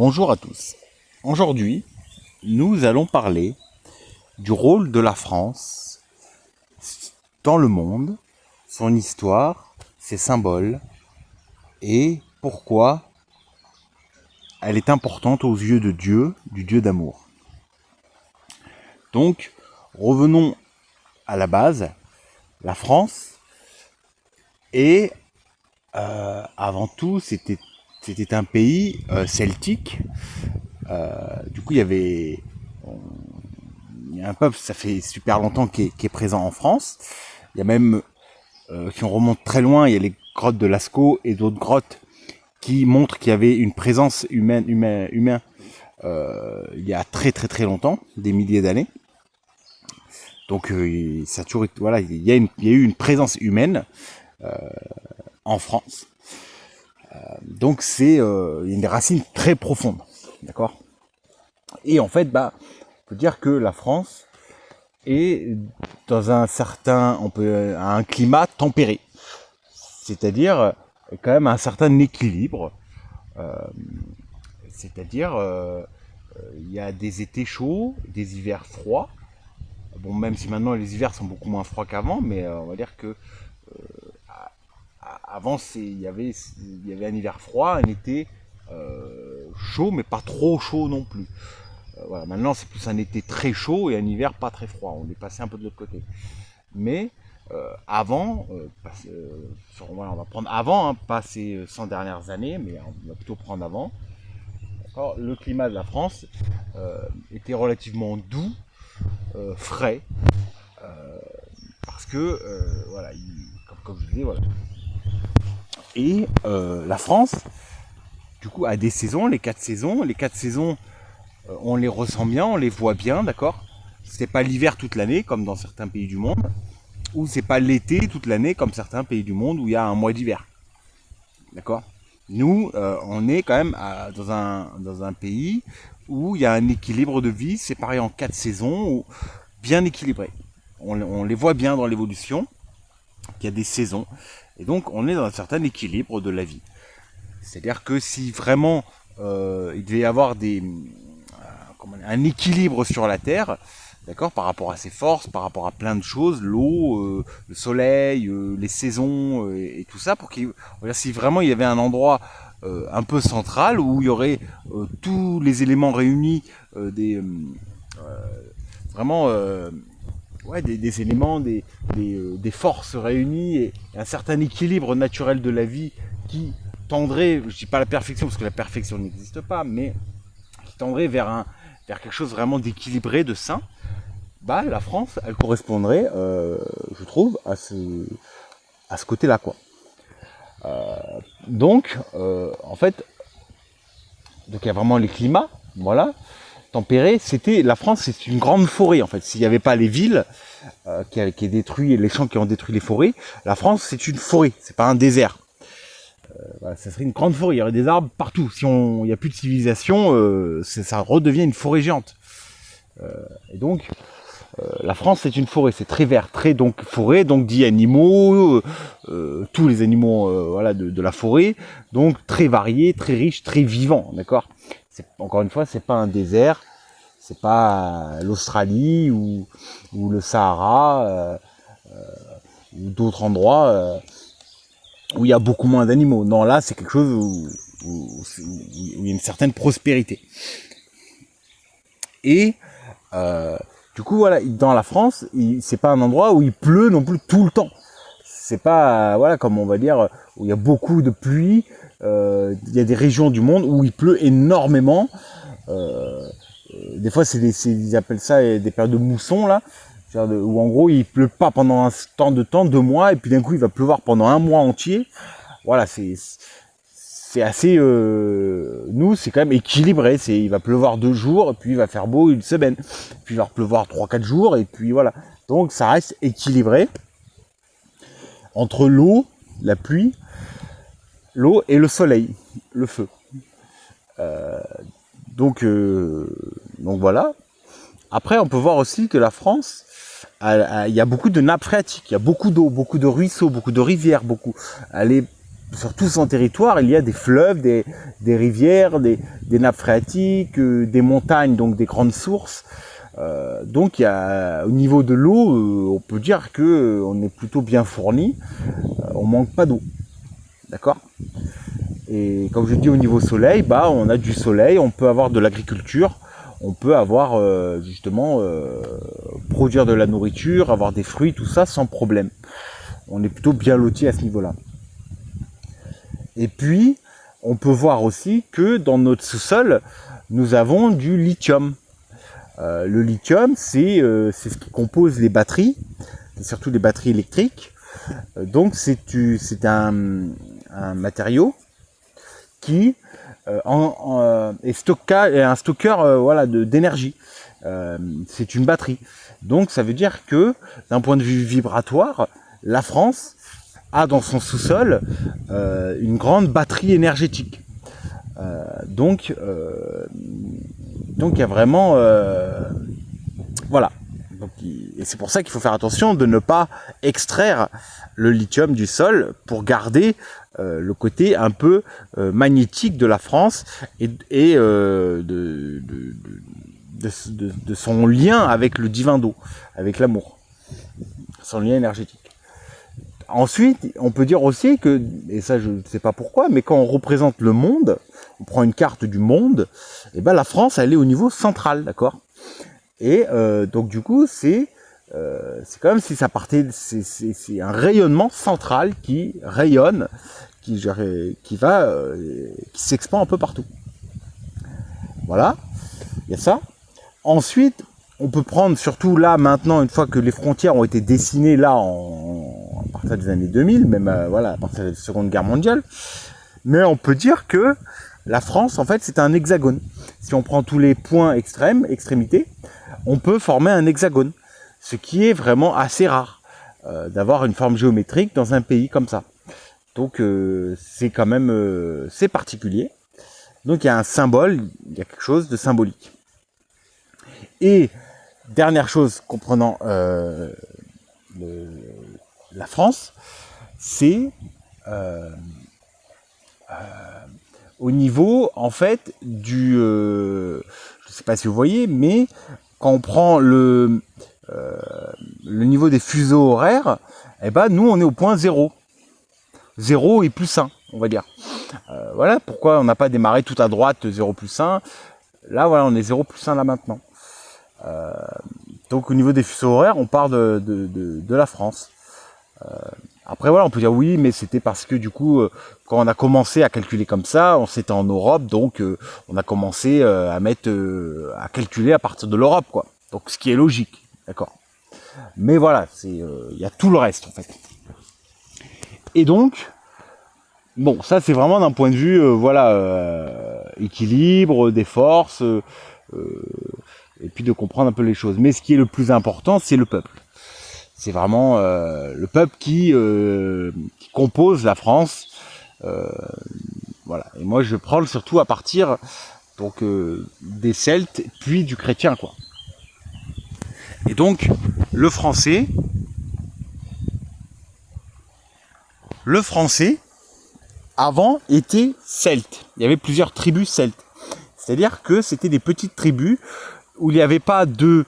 Bonjour à tous. Aujourd'hui, nous allons parler du rôle de la France dans le monde, son histoire, ses symboles et pourquoi elle est importante aux yeux de Dieu, du Dieu d'amour. Donc, revenons à la base. La France est, avant tout, c'était un pays celtique. Du coup, il y a un peuple, ça fait super longtemps qui est présent en France. Il y a même, si on remonte très loin, il y a les grottes de Lascaux et d'autres grottes qui montrent qu'il y avait une présence humaine il y a très longtemps, des milliers d'années. Donc ça a toujours été, voilà, il y a eu une présence humaine en France. Donc c'est une racine très profonde, d'accord. Et en fait, on peut dire que la France est dans un climat tempéré, c'est-à-dire quand même un certain équilibre. C'est-à-dire il y a des étés chauds, des hivers froids. Bon, même si maintenant les hivers sont beaucoup moins froids qu'avant, mais on va dire que avant il y avait un hiver froid, un été chaud, mais pas trop chaud non plus. Voilà, maintenant c'est plus un été très chaud et un hiver pas très froid. On est passé un peu de l'autre côté. Mais avant, on va prendre avant, hein, pas ces 100 dernières années, mais on va plutôt prendre avant. Le climat de la France était relativement doux, frais, parce que voilà, comme je disais, voilà. Et la France, du coup, a des saisons, les 4 saisons. Les 4 saisons, on les ressent bien, on les voit bien, d'accord. C'est pas l'hiver toute l'année, comme dans certains pays du monde, ou c'est pas l'été toute l'année, comme certains pays du monde où il y a un mois d'hiver, d'accord. Nous, on est quand même dans un pays où il y a un équilibre de vie séparé en 4 saisons, bien équilibré. On les voit bien dans l'évolution, qu'il y a des saisons. Et donc, on est dans un certain équilibre de la vie. C'est-à-dire que si vraiment il devait y avoir un équilibre sur la Terre, d'accord, par rapport à ses forces, par rapport à plein de choses, l'eau, le soleil, les saisons et tout ça, si vraiment il y avait un endroit un peu central où il y aurait tous les éléments réunis, des éléments, des forces réunies et un certain équilibre naturel de la vie qui tendrait, je dis pas la perfection parce que la perfection n'existe pas, mais qui tendrait vers quelque chose vraiment d'équilibré, de sain. La France, elle correspondrait, je trouve, à ce côté-là, quoi. Donc, en fait, il y a vraiment les climats, voilà, tempérés. La France, c'est une grande forêt, en fait. S'il n'y avait pas les villes qui est détruit, les champs qui ont détruit les forêts, la France, c'est une forêt, c'est pas un désert. Voilà, ça serait une grande forêt, il y aurait des arbres partout. Si il n'y a plus de civilisation, ça redevient une forêt géante. Et donc, la France, c'est une forêt, c'est très vert, donc forêt, donc dit animaux, tous les animaux voilà, de la forêt, donc très variés, très riches, très vivants, d'accord. Encore une fois, c'est pas un désert, c'est pas l'Australie ou le Sahara ou d'autres endroits où il y a beaucoup moins d'animaux. Non, là, c'est quelque chose où il y a une certaine prospérité. Et du coup, voilà, dans la France, c'est pas un endroit où il pleut non plus tout le temps. C'est pas, voilà, comme on va dire, où il y a beaucoup de pluie. Il y a des régions du monde où il pleut énormément. Des fois, ils appellent ça des périodes de mousson, là. Où en gros, il pleut pas pendant un temps, 2 mois, et puis d'un coup, il va pleuvoir pendant un mois entier. Voilà, c'est assez... nous, c'est quand même équilibré. Il va pleuvoir 2 jours, puis il va faire beau une semaine. Puis il va pleuvoir 3-4 jours, et puis voilà. Donc ça reste équilibré entre l'eau, la pluie, l'eau et le soleil, le feu. Donc voilà. Après, on peut voir aussi que la France, il y a beaucoup de nappes phréatiques, il y a beaucoup d'eau, beaucoup de ruisseaux, beaucoup de rivières, elle est sur tout son territoire, il y a des fleuves, des rivières, des nappes phréatiques, des montagnes, donc des grandes sources. Donc il y a, au niveau de l'eau, on peut dire que on est plutôt bien fourni. On manque pas d'eau, d'accord. Et comme je dis, au niveau soleil, bah on a du soleil, on peut avoir de l'agriculture, on peut avoir justement produire de la nourriture, avoir des fruits, tout ça sans problème. On est plutôt bien loti à ce niveau-là. Et puis, on peut voir aussi que dans notre sous-sol, nous avons du lithium. Le lithium, c'est ce qui compose les batteries, et surtout les batteries électriques. Donc, c'est un matériau qui est un stockeur voilà, d'énergie. C'est une batterie. Donc, ça veut dire que, d'un point de vue vibratoire, la France a dans son sous-sol une grande batterie énergétique. Donc il y a vraiment voilà. Donc, et c'est pour ça qu'il faut faire attention de ne pas extraire le lithium du sol pour garder le côté un peu magnétique de la France et de son lien avec le divin d'eau, avec l'amour, son lien énergétique. Ensuite, on peut dire aussi que, et ça je ne sais pas pourquoi, mais quand on représente le monde, on prend une carte du monde, et ben la France elle est au niveau central, d'accord. Et donc du coup c'est quand même si ça partait, c'est un rayonnement central qui rayonne, qui s'expand un peu partout. Voilà, il y a ça. Ensuite, on peut prendre surtout là maintenant, une fois que les frontières ont été dessinées là à partir des années 2000, même voilà, à partir de la Seconde Guerre mondiale, mais on peut dire que la France, en fait, c'est un hexagone. Si on prend tous les points extrémités, on peut former un hexagone, ce qui est vraiment assez rare d'avoir une forme géométrique dans un pays comme ça. Donc c'est quand même c'est particulier. Donc il y a un symbole, il y a quelque chose de symbolique. Et dernière chose comprenant la France, c'est au niveau en fait du je sais pas si vous voyez, mais quand on prend le niveau des fuseaux horaires, eh ben nous on est au point 0 et plus 1, on va dire. Voilà pourquoi on n'a pas démarré tout à droite 0 plus 1. Là voilà, on est 0 plus 1 là maintenant. Donc au niveau des fuseaux horaires, on part de la France. Après voilà, on peut dire oui, mais c'était parce que du coup, quand on a commencé à calculer comme ça, on s'était en Europe, donc on a commencé à calculer à partir de l'Europe, quoi. Donc ce qui est logique, d'accord. Mais voilà, il y a tout le reste en fait. Et donc, bon, ça c'est vraiment d'un point de vue, équilibre des forces. Et puis de comprendre un peu les choses. Mais ce qui est le plus important, c'est le peuple. C'est vraiment le peuple qui compose la France. Voilà. Et moi, je prends surtout à partir donc des Celtes, puis du chrétien, quoi. Et donc, le français, avant, était celte. Il y avait plusieurs tribus celtes. C'est-à-dire que c'était des petites tribus où il n'y avait pas de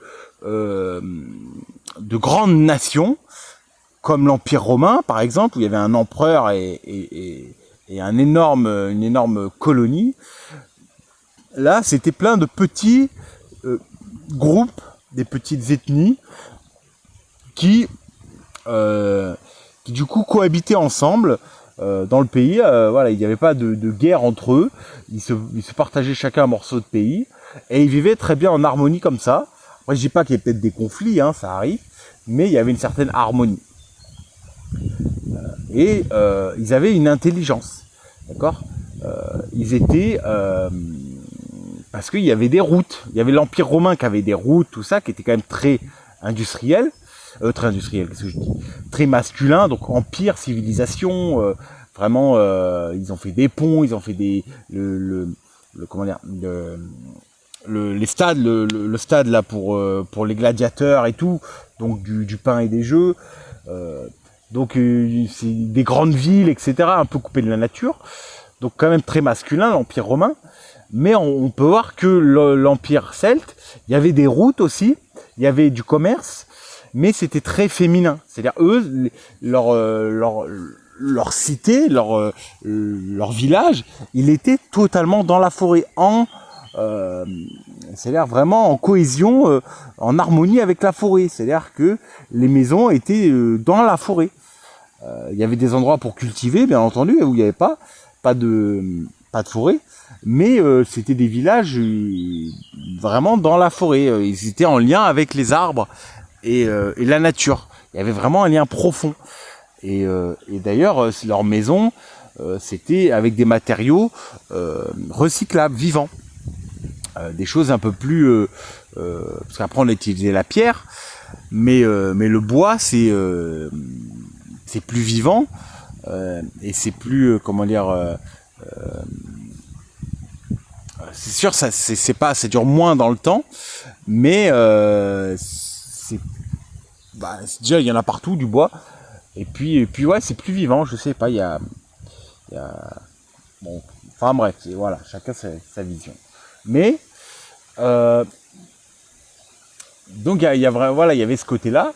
grandes nations, comme l'Empire romain, par exemple, où il y avait un empereur et une énorme colonie. Là, c'était plein de petits groupes, des petites ethnies, qui du coup cohabitaient ensemble dans le pays. Voilà, il n'y avait pas de guerre entre eux. Ils se partageaient chacun un morceau de pays. Et ils vivaient très bien en harmonie comme ça. Après, je dis pas qu'il y a peut-être des conflits, hein, ça arrive, mais il y avait une certaine harmonie. Et ils avaient une intelligence, d'accord. Ils étaient... parce qu'il y avait des routes. Il y avait l'Empire romain qui avait des routes, tout ça, qui était quand même très industriel. Qu'est-ce que je dis ? Très masculin, donc empire, civilisation, vraiment, ils ont fait des ponts, ils ont fait les stades, le stade là pour les gladiateurs et tout, donc du pain et des jeux. Donc c'est des grandes villes, etc., un peu coupées de la nature. Donc quand même très masculin, l'Empire romain. Mais on peut voir que l'Empire celte, il y avait des routes aussi, il y avait du commerce, mais c'était très féminin. C'est-à-dire eux, leur cité, leur village, il était totalement dans la forêt, c'est-à-dire vraiment en cohésion, en harmonie avec la forêt. C'est-à-dire que les maisons étaient dans la forêt. Il y avait des endroits pour cultiver, bien entendu, où il n'y avait pas de forêt, mais c'était des villages vraiment dans la forêt. Ils étaient en lien avec les arbres et la nature. Il y avait vraiment un lien profond. Et d'ailleurs, leur maison, c'était avec des matériaux recyclables, vivants. Des choses un peu plus... parce qu'après, on utilisait la pierre, mais le bois, c'est plus vivant, et c'est plus... comment dire... c'est sûr, ça dure moins dans le temps, mais déjà il y en a partout du bois, et puis ouais, c'est plus vivant. Je sais pas, il y a bon, enfin bref, voilà, chacun sa vision. Mais donc il y avait ce côté-là,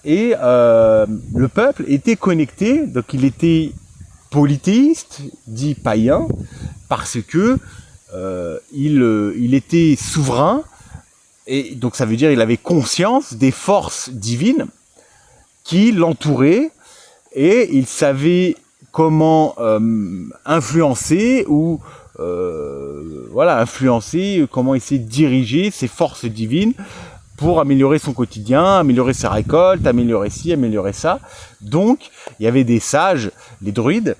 et le peuple était connecté, donc il était polythéiste, dit païen, parce que il était souverain, et donc ça veut dire il avait conscience des forces divines qui l'entouraient, et il savait comment influencer ou comment essayer de diriger ces forces divines pour améliorer son quotidien, améliorer sa récolte, améliorer ci, améliorer ça. Donc il y avait des sages, les druides,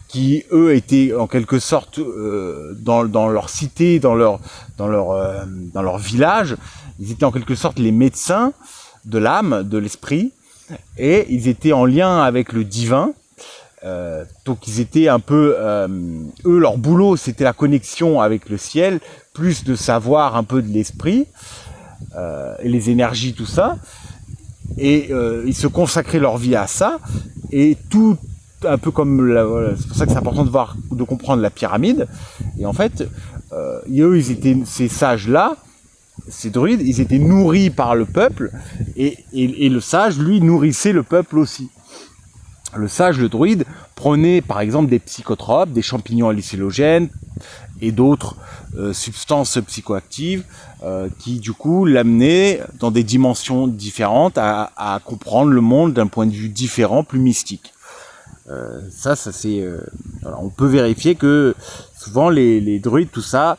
qui eux étaient en quelque sorte dans leur cité, dans leur village. Ils étaient en quelque sorte les médecins de l'âme, de l'esprit, et ils étaient en lien avec le divin. Donc ils étaient un peu, eux, leur boulot, c'était la connexion avec le ciel, plus de savoir un peu de l'esprit, et les énergies, tout ça. Et ils se consacraient leur vie à ça, et tout, un peu comme c'est pour ça que c'est important de comprendre la pyramide. Et en fait, eux, ces sages-là, ces druides, ils étaient nourris par le peuple, et le sage, lui, nourrissait le peuple aussi. Le sage, le druide, prenait par exemple des psychotropes, des champignons hallucinogènes et d'autres substances psychoactives qui du coup l'amenaient dans des dimensions différentes à comprendre le monde d'un point de vue différent, plus mystique. Ça c'est... voilà, on peut vérifier que souvent les druides, tout ça,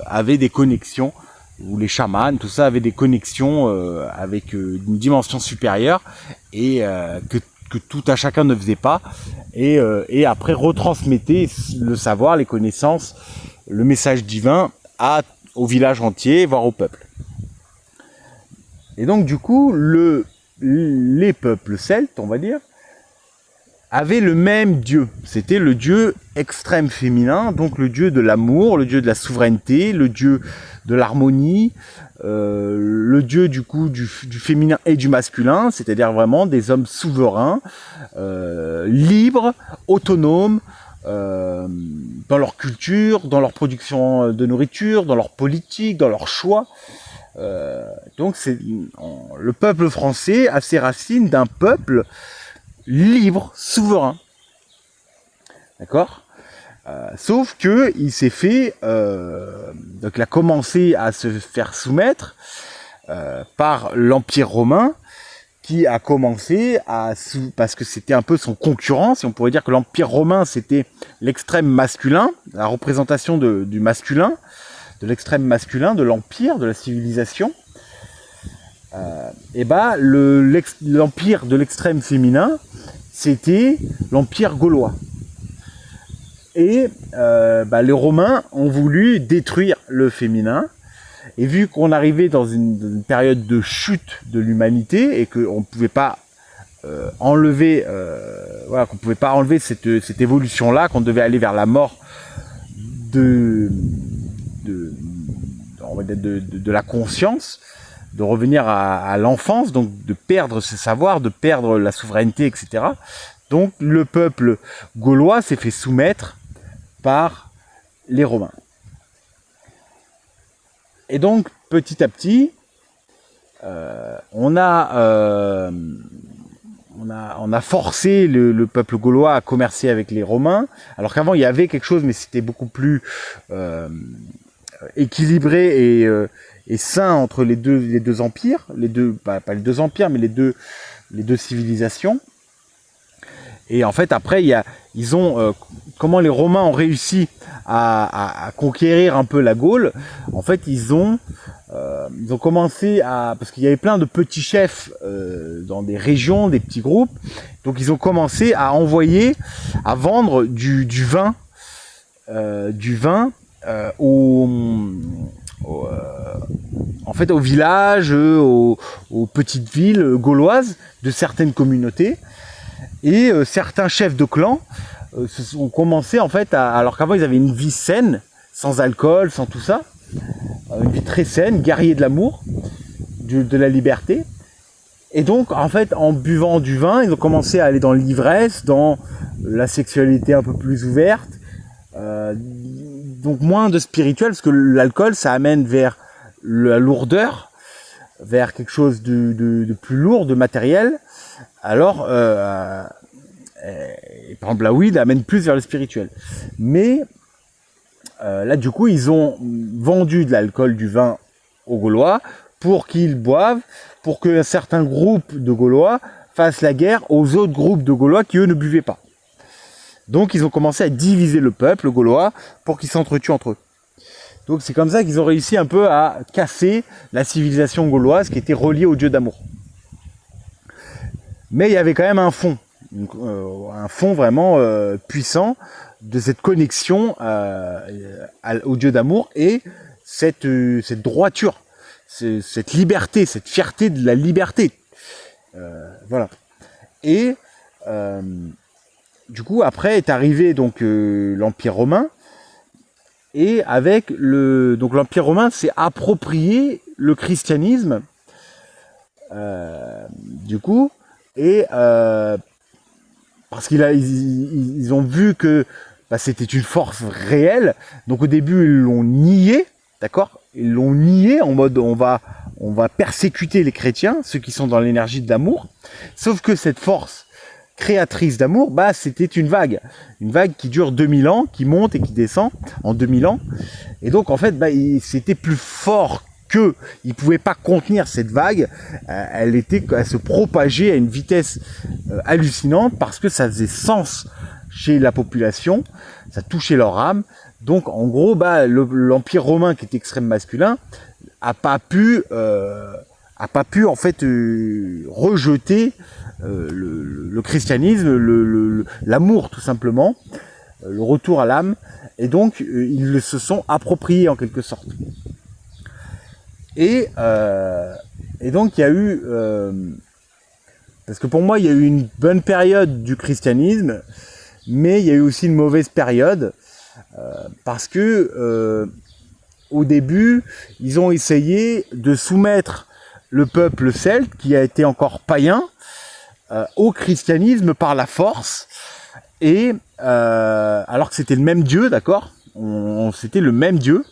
avaient des connexions, ou les chamans, tout ça, avaient des connexions avec une dimension supérieure, et que tout à chacun ne faisait pas, et après retransmettait le savoir, les connaissances, le message divin au village entier, voire au peuple. Et donc du coup, les peuples celtes, on va dire, avaient le même dieu. C'était le dieu extrême féminin, donc le dieu de l'amour, le dieu de la souveraineté, le dieu de l'harmonie, le dieu du coup du féminin et du masculin, c'est-à-dire vraiment des hommes souverains, libres, autonomes, dans leur culture, dans leur production de nourriture, dans leur politique, dans leur choix. Donc le peuple français a ses racines d'un peuple libre, souverain. D'accord ? Sauf que il s'est fait, donc il a commencé à se faire soumettre par l'Empire romain, qui a commencé parce que c'était un peu son concurrent, si on pourrait dire que l'Empire romain c'était l'extrême masculin, la représentation du masculin, de l'extrême masculin, de l'empire, de la civilisation. Et l'empire de l'extrême féminin, c'était l'empire gaulois. Et les Romains ont voulu détruire le féminin. Et vu qu'on arrivait dans une période de chute de l'humanité et qu'on ne pouvait pas enlever, qu'on pouvait pas enlever cette évolution-là, qu'on devait aller vers la mort de la conscience, de revenir à l'enfance, donc de perdre ce savoir, de perdre la souveraineté, etc. Donc le peuple gaulois s'est fait soumettre par les Romains. Et donc petit à petit, on a forcé le peuple gaulois à commercer avec les Romains, alors qu'avant il y avait quelque chose, mais c'était beaucoup plus équilibré et sain entre les deux empires, pas les deux empires, mais les deux civilisations. Et en fait, après, comment les Romains ont réussi à conquérir un peu la Gaule. En fait, ils ont commencé parce qu'il y avait plein de petits chefs dans des régions, des petits groupes. Donc, ils ont commencé à vendre du vin aux villages, aux petites villes gauloises de certaines communautés. Et certains chefs de clan ont commencé en fait alors qu'avant ils avaient une vie saine, sans alcool, sans tout ça, une vie très saine, guerrier de l'amour, de la liberté. Et donc en fait en buvant du vin, ils ont commencé à aller dans l'ivresse, dans la sexualité un peu plus ouverte, donc moins de spirituel, parce que l'alcool ça amène vers la lourdeur, vers quelque chose de plus lourd, de matériel. Alors, par exemple, la weed amène plus vers le spirituel. Mais là, du coup, ils ont vendu de l'alcool, du vin aux Gaulois pour qu'ils boivent, pour qu'un certain groupe de Gaulois fasse la guerre aux autres groupes de Gaulois qui, eux, ne buvaient pas. Donc, ils ont commencé à diviser le peuple gaulois pour qu'ils s'entretuent entre eux. Donc, c'est comme ça qu'ils ont réussi un peu à casser la civilisation gauloise qui était reliée au dieu d'amour. Mais il y avait quand même un fond vraiment puissant de cette connexion au Dieu d'amour et cette droiture, cette liberté, cette fierté de la liberté. Voilà. Et du coup, après est arrivé donc l'Empire romain, et avec donc l'Empire romain s'est approprié le christianisme. Du coup. Et parce qu'ils ont vu que c'était une force réelle, donc au début ils l'ont nié, d'accord ? Ils l'ont nié en mode on va persécuter les chrétiens, ceux qui sont dans l'énergie de l'amour. Sauf que cette force créatrice d'amour, c'était une vague qui dure 2000 ans, qui monte et qui descend en 2000 ans. Et donc en fait, c'était plus fort qu'ils ne pouvaient pas contenir cette vague. Elle se propageait à une vitesse hallucinante parce que ça faisait sens chez la population, ça touchait leur âme. Donc en gros, l'Empire romain, qui était extrême masculin, a pas pu en fait rejeter le christianisme, l'amour tout simplement, le retour à l'âme, et donc ils se sont appropriés en quelque sorte. Et donc il y a eu, parce que pour moi il y a eu une bonne période du christianisme, mais il y a eu aussi une mauvaise période, parce que au début ils ont essayé de soumettre le peuple celte, qui a été encore païen, au christianisme par la force, et alors que c'était le même Dieu, d'accord, c'était le même Dieu,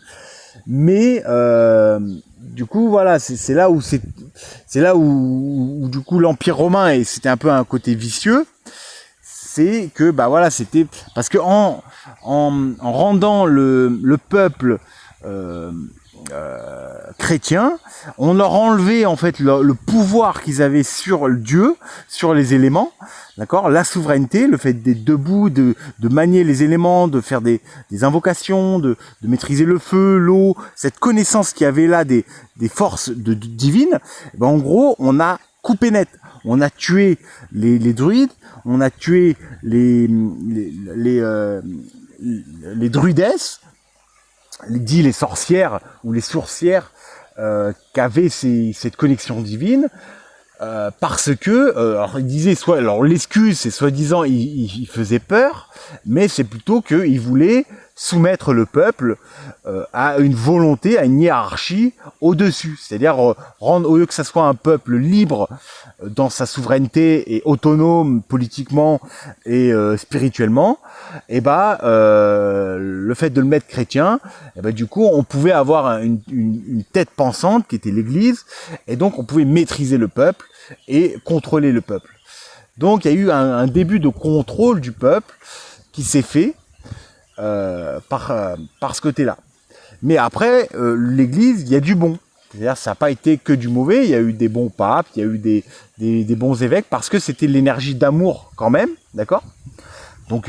mais du coup voilà, c'est là où du coup l'Empire romain, et c'était un peu un côté vicieux, c'est que voilà, c'était parce que en rendant le peuple chrétien, on leur enlevait en fait le pouvoir qu'ils avaient sur Dieu, sur les éléments, d'accord, la souveraineté, le fait d'être debout, de manier les éléments, de faire des invocations, de maîtriser le feu, l'eau, cette connaissance qu'il y avait là des forces divines. En gros, on a coupé net, on a tué les druides, on a tué les druidesses, dit les sorcières ou les sourcières qu'avaient cette connexion divine, parce que alors ils disaient l'excuse c'est soi-disant il faisait peur, mais c'est plutôt qu'ils voulaient soumettre le peuple à une volonté, à une hiérarchie au-dessus. C'est-à-dire rendre, au lieu que ça soit un peuple libre dans sa souveraineté et autonome politiquement et spirituellement, et le fait de le mettre chrétien, du coup on pouvait avoir une tête pensante qui était l'Église, et donc on pouvait maîtriser le peuple et contrôler le peuple. Donc il y a eu un début de contrôle du peuple qui s'est fait par ce côté-là. Mais après, l'Église, il y a du bon. C'est-à-dire ça n'a pas été que du mauvais, il y a eu des bons papes, il y a eu des bons évêques, parce que c'était l'énergie d'amour quand même, d'accord ? Donc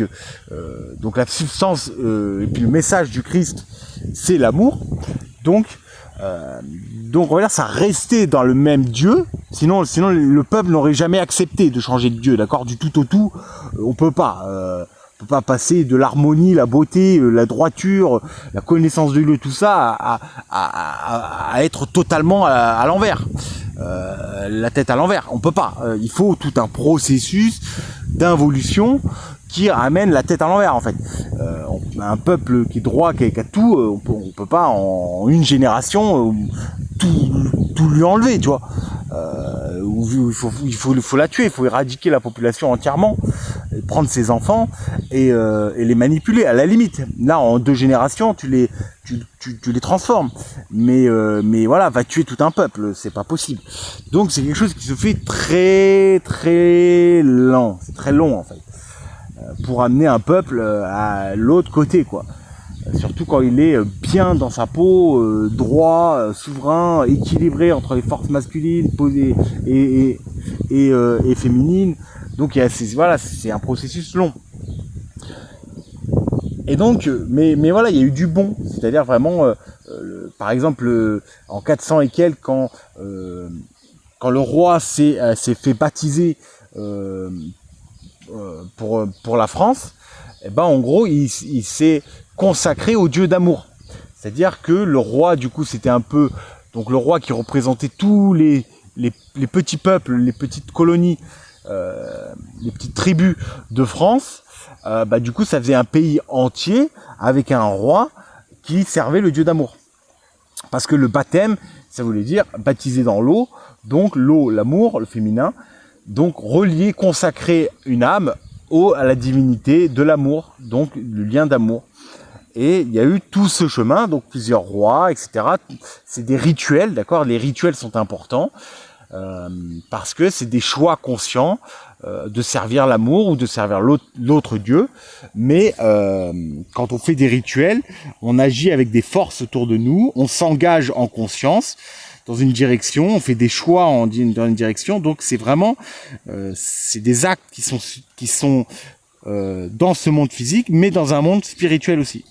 la substance et puis le message du Christ, c'est l'amour. Donc on va dire ça restait dans le même Dieu, sinon le peuple n'aurait jamais accepté de changer de Dieu, d'accord ? Du tout au tout, on peut pas passer de l'harmonie, la beauté, la droiture, la connaissance de Dieu, tout ça, à être totalement à l'envers, la tête à l'envers. On peut pas. Il faut tout un processus d'involution qui amène la tête à l'envers, en fait. Un peuple qui est droit, qui a tout, on peut pas en une génération tout lui enlever, tu vois. Il faut la tuer, il faut éradiquer la population entièrement, prendre ses enfants et les manipuler à la limite. Là, en 2 générations, tu les transformes, mais voilà, va tuer tout un peuple, c'est pas possible. Donc c'est quelque chose qui se fait très très lent, c'est très long en fait, pour amener un peuple à l'autre côté, quoi. Surtout quand il est bien dans sa peau, droit, souverain, équilibré entre les forces masculines et féminines. Donc c'est un processus long. Et donc, mais voilà, il y a eu du bon, c'est-à-dire vraiment, par exemple, en 400 et quelques, quand le roi s'est fait baptiser pour la France, en gros, il s'est consacré au Dieu d'amour. C'est-à-dire que le roi, du coup, c'était un peu, donc le roi qui représentait tous les petits peuples, les petites colonies, les petites tribus de France. Du coup, ça faisait un pays entier avec un roi qui servait le Dieu d'amour. Parce que le baptême, ça voulait dire baptiser dans l'eau, donc l'eau, l'amour, le féminin, donc relier, consacrer une âme à la divinité de l'amour, donc le lien d'amour. Et il y a eu tout ce chemin, donc plusieurs rois, etc. C'est des rituels, d'accord ? Les rituels sont importants parce que c'est des choix conscients de servir l'amour ou de servir l'autre Dieu. Mais quand on fait des rituels, on agit avec des forces autour de nous, on s'engage en conscience dans une direction, on fait des choix dans une direction. Donc c'est vraiment c'est des actes qui sont dans ce monde physique, mais dans un monde spirituel aussi.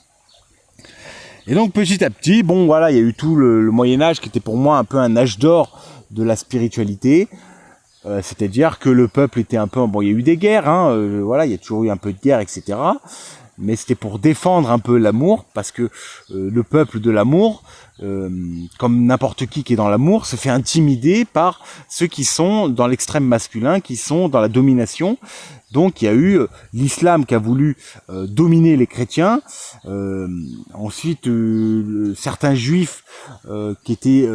Et donc petit à petit, bon voilà, il y a eu tout le Moyen-Âge qui était pour moi un peu un âge d'or de la spiritualité. C'est-à-dire que le peuple était un peu... Bon, il y a eu des guerres, voilà, il y a toujours eu un peu de guerre, etc. Mais c'était pour défendre un peu l'amour, parce que le peuple de l'amour, comme n'importe qui est dans l'amour, se fait intimider par ceux qui sont dans l'extrême masculin, qui sont dans la domination. Donc il y a eu l'islam qui a voulu dominer les chrétiens, ensuite certains juifs qui étaient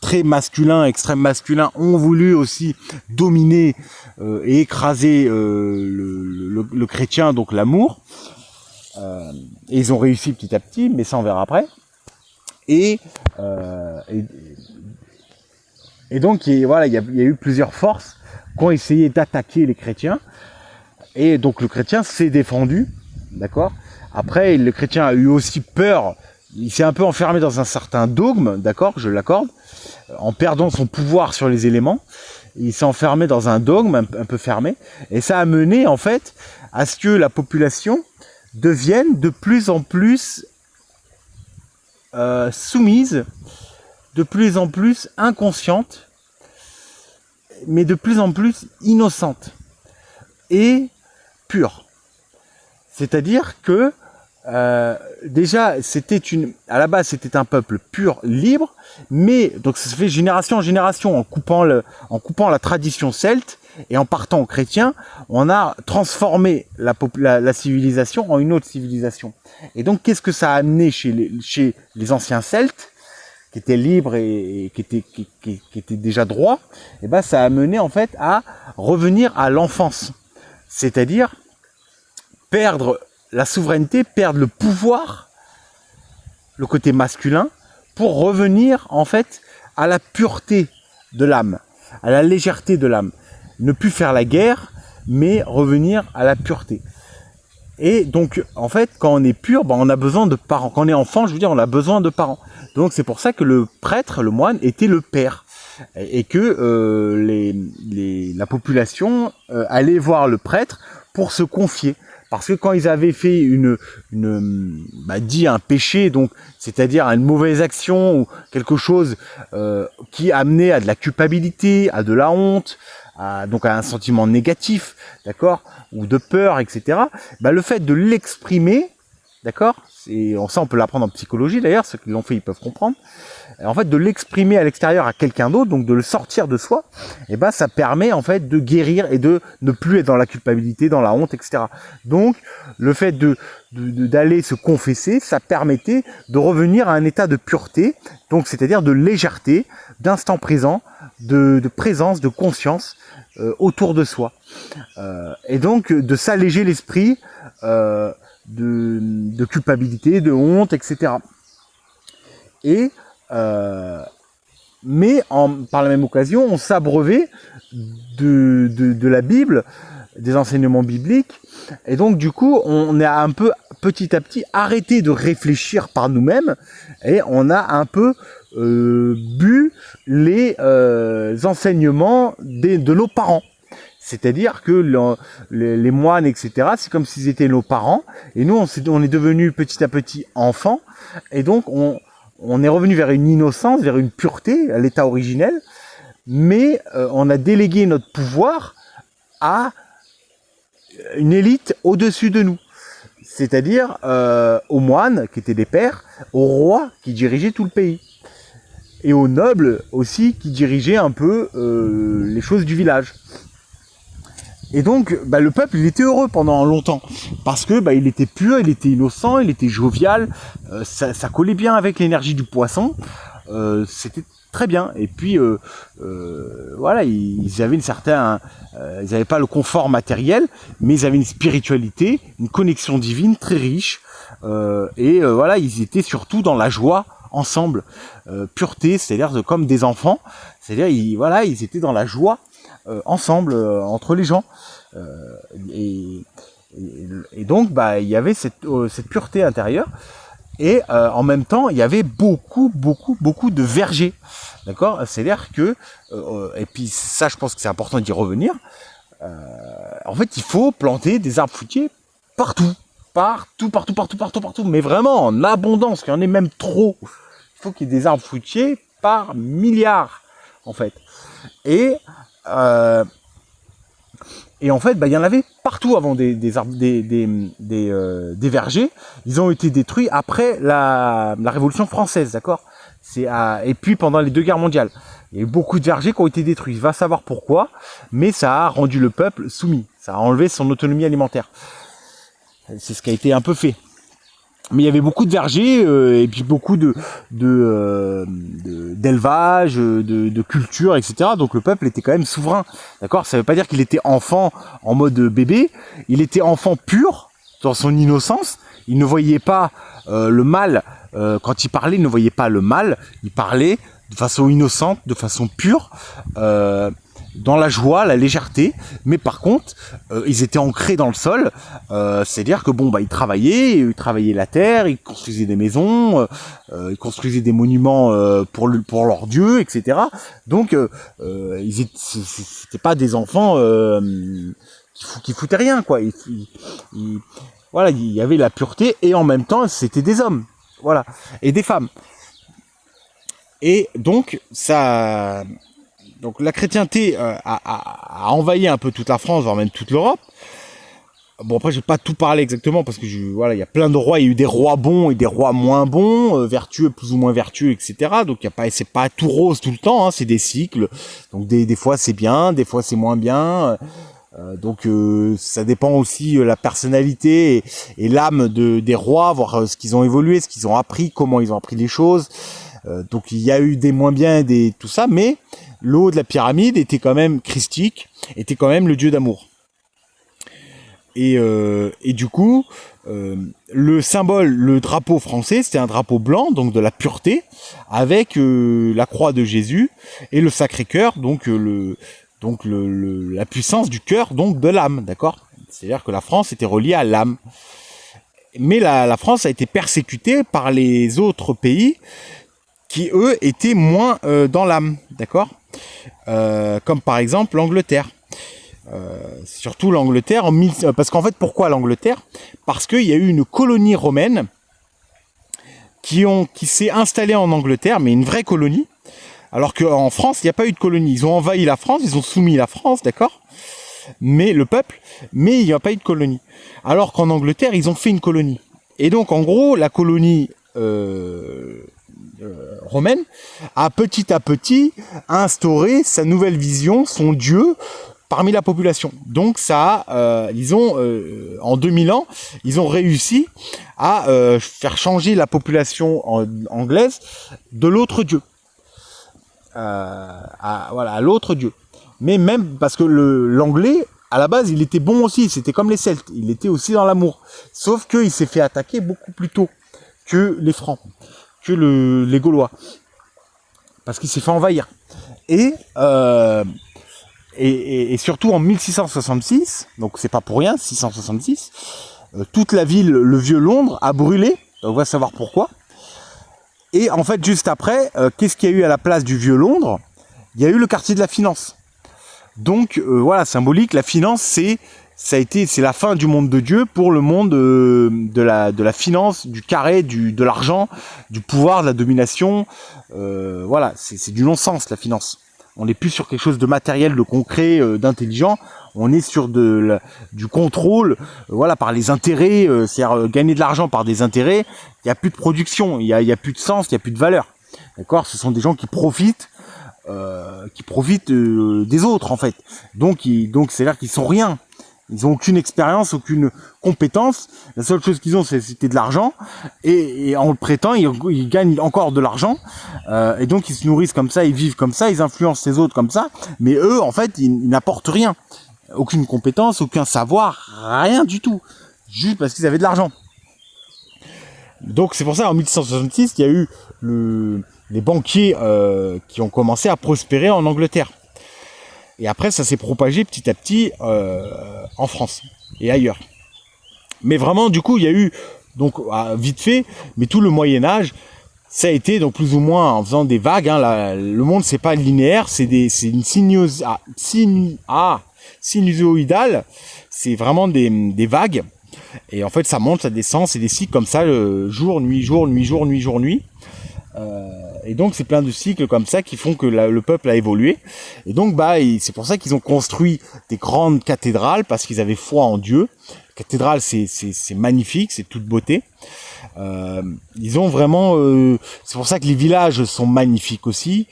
très masculins, extrême masculins, ont voulu aussi dominer et écraser le chrétien, donc l'amour. Et ils ont réussi petit à petit, mais ça on verra après. Et donc voilà, il y a eu plusieurs forces qui ont essayé d'attaquer les chrétiens. Et donc le chrétien s'est défendu, d'accord ? Après, le chrétien a eu aussi peur, il s'est un peu enfermé dans un certain dogme, d'accord, je l'accorde, en perdant son pouvoir sur les éléments. Il s'est enfermé dans un dogme un peu fermé, et ça a mené en fait à ce que la population devienne de plus en plus soumise, de plus en plus inconsciente, mais de plus en plus innocente et pure. C'est-à-dire que déjà à la base c'était un peuple pur, libre, mais donc ça se fait génération en génération en coupant la tradition celte Et en partant aux chrétiens, on a transformé la civilisation en une autre civilisation. Et donc, qu'est-ce que ça a amené chez les anciens Celtes, qui étaient libres et qui étaient déjà droits? Et ben, ça a amené en fait à revenir à l'enfance, c'est-à-dire perdre la souveraineté, perdre le pouvoir, le côté masculin, pour revenir en fait à la pureté de l'âme, à la légèreté de l'âme. Ne plus faire la guerre, mais revenir à la pureté. Et donc, en fait, quand on est pur, ben, on a besoin de parents. Quand on est enfant, je veux dire, on a besoin de parents. Donc, c'est pour ça que le prêtre, le moine, était le père. Et que la population allait voir le prêtre pour se confier. Parce que quand ils avaient fait dit un péché, donc c'est-à-dire une mauvaise action ou quelque chose qui amenait à de la culpabilité, à de la honte, donc à un sentiment négatif, d'accord, ou de peur, etc. Le fait de l'exprimer, d'accord, ça on peut l'apprendre en psychologie d'ailleurs, ceux qui l'ont fait ils peuvent comprendre. En fait, de l'exprimer à l'extérieur à quelqu'un d'autre, donc de le sortir de soi, et ça permet en fait de guérir et de ne plus être dans la culpabilité, dans la honte, etc. Donc, le fait d'aller se confesser, ça permettait de revenir à un état de pureté, donc c'est-à-dire de légèreté, d'instant présent, de présence, de conscience autour de soi, et donc de s'alléger l'esprit de culpabilité, de honte, etc. Mais par la même occasion, on s'abreuvait de la Bible, des enseignements bibliques, et donc du coup, on a un peu petit à petit arrêté de réfléchir par nous-mêmes, et on a un peu bu les enseignements de nos parents. C'est-à-dire que les moines, etc., c'est comme s'ils étaient nos parents, et nous, on est devenus petit à petit enfants, et donc on est revenu vers une innocence, vers une pureté, à l'état originel, mais on a délégué notre pouvoir à une élite au-dessus de nous. C'est-à-dire aux moines, qui étaient des pères, aux rois, qui dirigeaient tout le pays, et aux nobles aussi, qui dirigeaient un peu les choses du village. Et donc, le peuple, il était heureux pendant longtemps, parce que il était pur, il était innocent, il était jovial, ça collait bien avec l'énergie du poisson, c'était très bien. Et puis, voilà, ils avaient ils n'avaient pas le confort matériel, mais ils avaient une spiritualité, une connexion divine très riche, et voilà, ils étaient surtout dans la joie ensemble, pureté, c'est-à-dire comme des enfants, c'est-à-dire ils étaient dans la joie ensemble, entre les gens, et donc il y avait cette pureté intérieure, et en même temps il y avait beaucoup de vergers, d'accord, c'est-à-dire que et puis ça je pense que c'est important d'y revenir, en fait il faut planter des arbres fruitiers partout, mais vraiment en abondance, qu'il y en ait même trop. Il faut qu'il y ait des arbres fruitiers par milliards en fait, et en fait, il y en avait partout avant des vergers. Ils ont été détruits après la Révolution française, d'accord. Et puis pendant les 2 guerres mondiales, il y a eu beaucoup de vergers qui ont été détruits. Il va savoir pourquoi, mais ça a rendu le peuple soumis. Ça a enlevé son autonomie alimentaire. C'est ce qui a été un peu fait. Mais il y avait beaucoup de vergers et puis beaucoup d'élevage, de culture, etc. Donc le peuple était quand même souverain, d'accord. Ça veut pas dire qu'il était enfant en mode bébé. Il était enfant pur dans son innocence. Il ne voyait pas le mal quand il parlait. Il ne voyait pas le mal. Il parlait de façon innocente, de façon pure. Dans la joie, la légèreté, mais par contre, ils étaient ancrés dans le sol, c'est-à-dire que ils travaillaient la terre, ils construisaient des maisons, ils construisaient des monuments pour leurs dieux, etc. Donc, c'était pas des enfants qui foutaient rien, quoi. Voilà, il y avait la pureté et en même temps, c'était des hommes, voilà, et des femmes. Et donc, donc la chrétienté a envahi un peu toute la France, voire même toute l'Europe. Bon, après, j'ai pas tout parlé exactement parce que voilà, il y a plein de rois. Il y a eu des rois bons et des rois moins bons, vertueux, plus ou moins vertueux, etc. Donc, c'est pas tout rose tout le temps. Hein, c'est des cycles. Donc, des fois c'est bien, des fois c'est moins bien. Donc, ça dépend aussi la personnalité et l'âme des rois, voir ce qu'ils ont évolué, ce qu'ils ont appris, comment ils ont appris les choses. Donc, il y a eu des moins bien, tout ça, mais le haut de la pyramide était quand même christique, était quand même le dieu d'amour. Et du coup, le symbole, le drapeau français, c'était un drapeau blanc, donc de la pureté, avec la croix de Jésus et le Sacré-Cœur, donc la puissance du cœur, donc de l'âme, d'accord? C'est-à-dire que la France était reliée à l'âme. Mais la France a été persécutée par les autres pays qui, eux, étaient moins dans l'âme, d'accord? Comme par exemple l'Angleterre. Surtout l'Angleterre, parce qu'en fait, pourquoi l'Angleterre? Parce qu'il y a eu une colonie romaine qui s'est installée en Angleterre, mais une vraie colonie, alors qu'en France, il n'y a pas eu de colonie. Ils ont envahi la France, ils ont soumis la France, d'accord? Mais le peuple, mais il n'y a pas eu de colonie. Alors qu'en Angleterre, ils ont fait une colonie. Et donc, en gros, la colonie romaine a petit à petit instauré sa nouvelle vision, son dieu, parmi la population. Donc ça, en 2000 ans, ils ont réussi à faire changer la population anglaise de l'autre dieu. À l'autre dieu. Mais même parce que l'anglais, à la base, il était bon aussi, c'était comme les Celtes, il était aussi dans l'amour. Sauf qu'il s'est fait attaquer beaucoup plus tôt que les Francs, que les Gaulois. Parce qu'il s'est fait envahir. Et surtout en 1666, donc c'est pas pour rien, 666, toute la ville, le vieux Londres, a brûlé. On va savoir pourquoi. Et en fait, juste après, qu'est-ce qu'il y a eu à la place du vieux Londres? Il y a eu le quartier de la finance. Donc voilà, symbolique, la finance, c'est la fin du monde de Dieu pour le monde de la finance, du carré, de l'argent, du pouvoir, de la domination. Voilà, c'est du non-sens, la finance. On n'est plus sur quelque chose de matériel, de concret, d'intelligent. On est sur du contrôle, voilà, par les intérêts, c'est-à-dire gagner de l'argent par des intérêts. Il n'y a plus de production, il y a plus de sens, il n'y a plus de valeur. D'accord? Ce sont des gens qui profitent des autres en fait. Donc c'est-à-dire qu'ils sont rien. Ils n'ont aucune expérience, aucune compétence. La seule chose qu'ils ont, c'était de l'argent. Et en le prêtant, ils gagnent encore de l'argent. Et donc, ils se nourrissent comme ça, ils vivent comme ça, ils influencent les autres comme ça. Mais eux, en fait, ils n'apportent rien. Aucune compétence, aucun savoir, rien du tout. Juste parce qu'ils avaient de l'argent. Donc, c'est pour ça, en 1666, il y a eu les banquiers qui ont commencé à prospérer en Angleterre. Et après, ça s'est propagé petit à petit en France et ailleurs. Mais vraiment, du coup, il y a eu, donc vite fait, mais tout le Moyen-Âge, ça a été donc plus ou moins en faisant des vagues. Hein, le monde, c'est pas linéaire, c'est une sinusoïdale. C'est vraiment des vagues. Et en fait, ça monte, ça descend, c'est des cycles comme ça, jour, nuit, jour, nuit, jour, nuit, jour, nuit. Et donc c'est plein de cycles comme ça qui font que le peuple a évolué. Et donc c'est pour ça qu'ils ont construit des grandes cathédrales, parce qu'ils avaient foi en Dieu. Cathédrale, c'est magnifique, c'est toute beauté. Ils ont vraiment, c'est pour ça que les villages sont magnifiques aussi.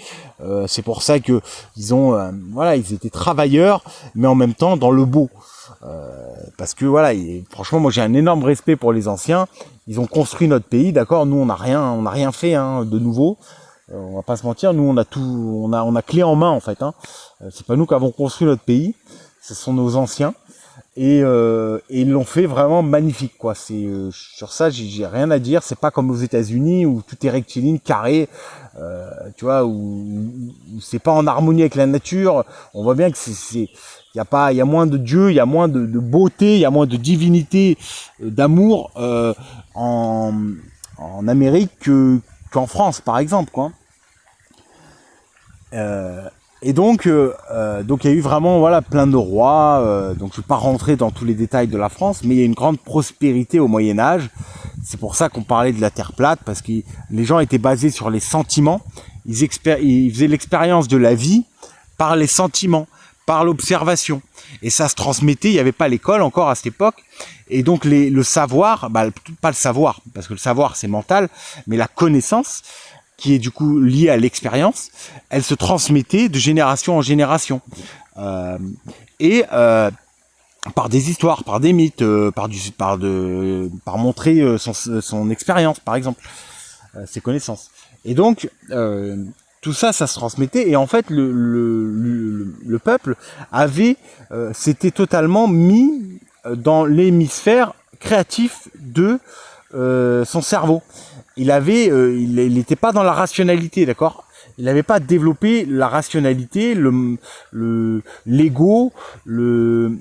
C'est pour ça que ils étaient travailleurs, mais en même temps dans le beau. Parce que voilà, franchement, moi j'ai un énorme respect pour les anciens. Ils ont construit notre pays, d'accord. Nous on n'a rien fait de nouveau. On va pas se mentir, nous on a tout, on a clé en main en fait. Hein. C'est pas nous qui avons construit notre pays, ce sont nos anciens. Et ils l'ont fait vraiment magnifique, quoi. Sur ça, j'ai rien à dire. C'est pas comme aux États-Unis où tout est rectiligne, carré, tu vois, où c'est pas en harmonie avec la nature. On voit bien que il y a moins de Dieu, il y a moins de beauté, il y a moins de divinité, d'amour en Amérique qu'en France, par exemple, quoi. Et donc il y a eu vraiment plein de rois. Donc je ne vais pas rentrer dans tous les détails de la France, mais il y a une grande prospérité au Moyen Âge. C'est pour ça qu'on parlait de la terre plate, parce que les gens étaient basés sur les sentiments. Ils faisaient l'expérience de la vie par les sentiments, par l'observation. Et ça se transmettait, il n'y avait pas l'école encore à cette époque. Et donc le savoir, pas le savoir, parce que le savoir c'est mental, mais la connaissance, qui est du coup liée à l'expérience, elle se transmettait de génération en génération. Par des histoires, par des mythes, par montrer son expérience, par exemple, ses connaissances. Et donc, tout ça, ça se transmettait. Et en fait, le peuple s'était totalement mis dans l'hémisphère créatif de son cerveau. Il n'était pas dans la rationalité, d'accord ? Il n'avait pas développé la rationalité, l'ego, le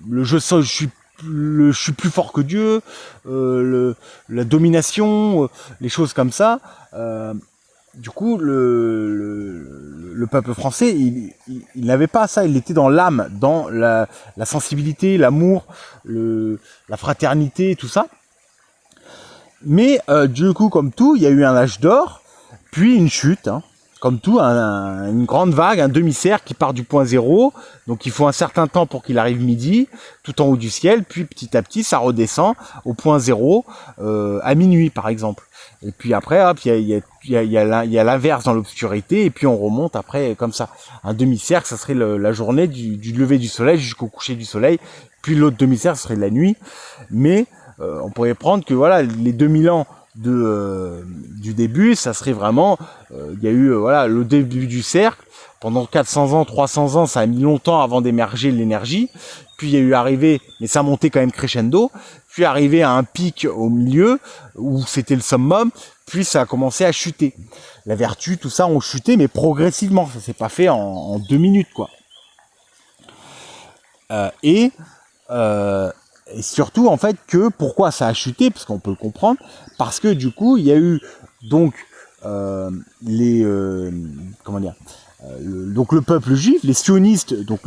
je suis plus fort que Dieu, la domination, les choses comme ça. Du coup, le peuple français, il n'avait pas ça. Il était dans l'âme, dans la sensibilité, l'amour, la fraternité, tout ça. Mais du coup, comme tout, il y a eu un âge d'or, puis une chute, hein, comme tout, une grande vague, un demi-cercle qui part du point zéro. Donc il faut un certain temps pour qu'il arrive midi, tout en haut du ciel, puis petit à petit, ça redescend au point zéro à minuit, par exemple. Et puis après, hop, il y a l'inverse dans l'obscurité, et puis on remonte après comme ça. Un demi-cercle, ça serait la journée du lever du soleil jusqu'au coucher du soleil, puis l'autre demi-cercle, ça serait la nuit. Mais on pourrait prendre que voilà, les 2000 ans du début, ça serait vraiment, il y a eu le début du cercle. Pendant 400 ans, 300 ans, ça a mis longtemps avant d'émerger l'énergie. Puis il y a eu arrivé, mais ça montait quand même crescendo. Puis arrivé à un pic au milieu où c'était le summum. Puis ça a commencé à chuter. La vertu, tout ça ont chuté, mais progressivement. Ça s'est pas fait en 2 minutes, quoi. Et surtout, en fait, pourquoi ça a chuté, parce qu'on peut le comprendre, parce que du coup, il y a eu donc donc le peuple juif, les sionistes, donc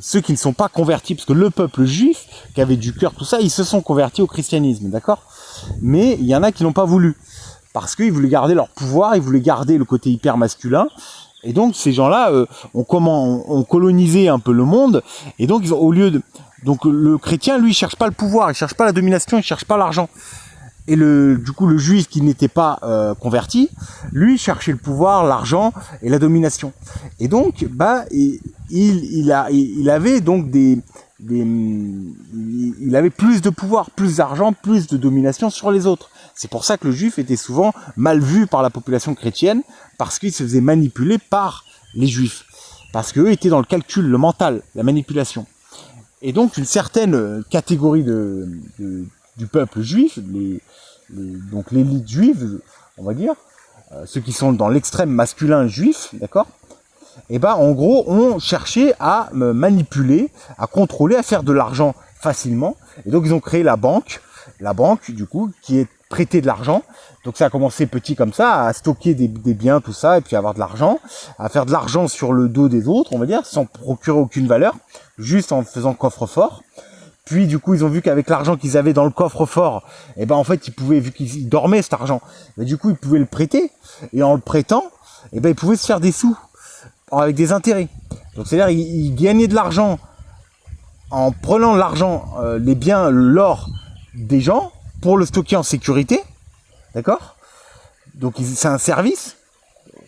ceux qui ne sont pas convertis, parce que le peuple juif, qui avait du cœur, tout ça, ils se sont convertis au christianisme, d'accord ? Mais il y en a qui n'ont pas voulu, parce qu'ils voulaient garder leur pouvoir, ils voulaient garder le côté hyper masculin. Et donc ces gens-là ont colonisé un peu le monde, et donc donc le chrétien, lui, il cherche pas le pouvoir, il cherche pas la domination, il cherche pas l'argent. Et du coup, le juif qui n'était pas converti, lui, cherchait le pouvoir, l'argent et la domination. Et donc, il avait donc il avait plus de pouvoir, plus d'argent, plus de domination sur les autres. C'est pour ça que le juif était souvent mal vu par la population chrétienne, parce qu'il se faisait manipuler par les juifs. Parce qu'eux étaient dans le calcul, le mental, la manipulation. Et donc, une certaine catégorie du peuple juif, donc l'élite juive, on va dire, ceux qui sont dans l'extrême masculin juif, d'accord ? Et en gros, on cherchait à manipuler, à contrôler, à faire de l'argent facilement. Et donc, ils ont créé la banque, du coup, qui est prêter de l'argent. Donc ça a commencé petit comme ça, à stocker des biens, tout ça, et puis avoir de l'argent, à faire de l'argent sur le dos des autres, on va dire, sans procurer aucune valeur, juste en faisant coffre-fort. Puis du coup, ils ont vu qu'avec l'argent qu'ils avaient dans le coffre-fort, en fait, ils pouvaient, vu qu'ils dormaient cet argent, du coup, ils pouvaient le prêter, et en le prêtant, ils pouvaient se faire des sous, avec des intérêts. Donc c'est-à-dire, ils gagnaient de l'argent en prenant l'argent, les biens, l'or des gens, pour le stocker en sécurité, d'accord ? Donc c'est un service,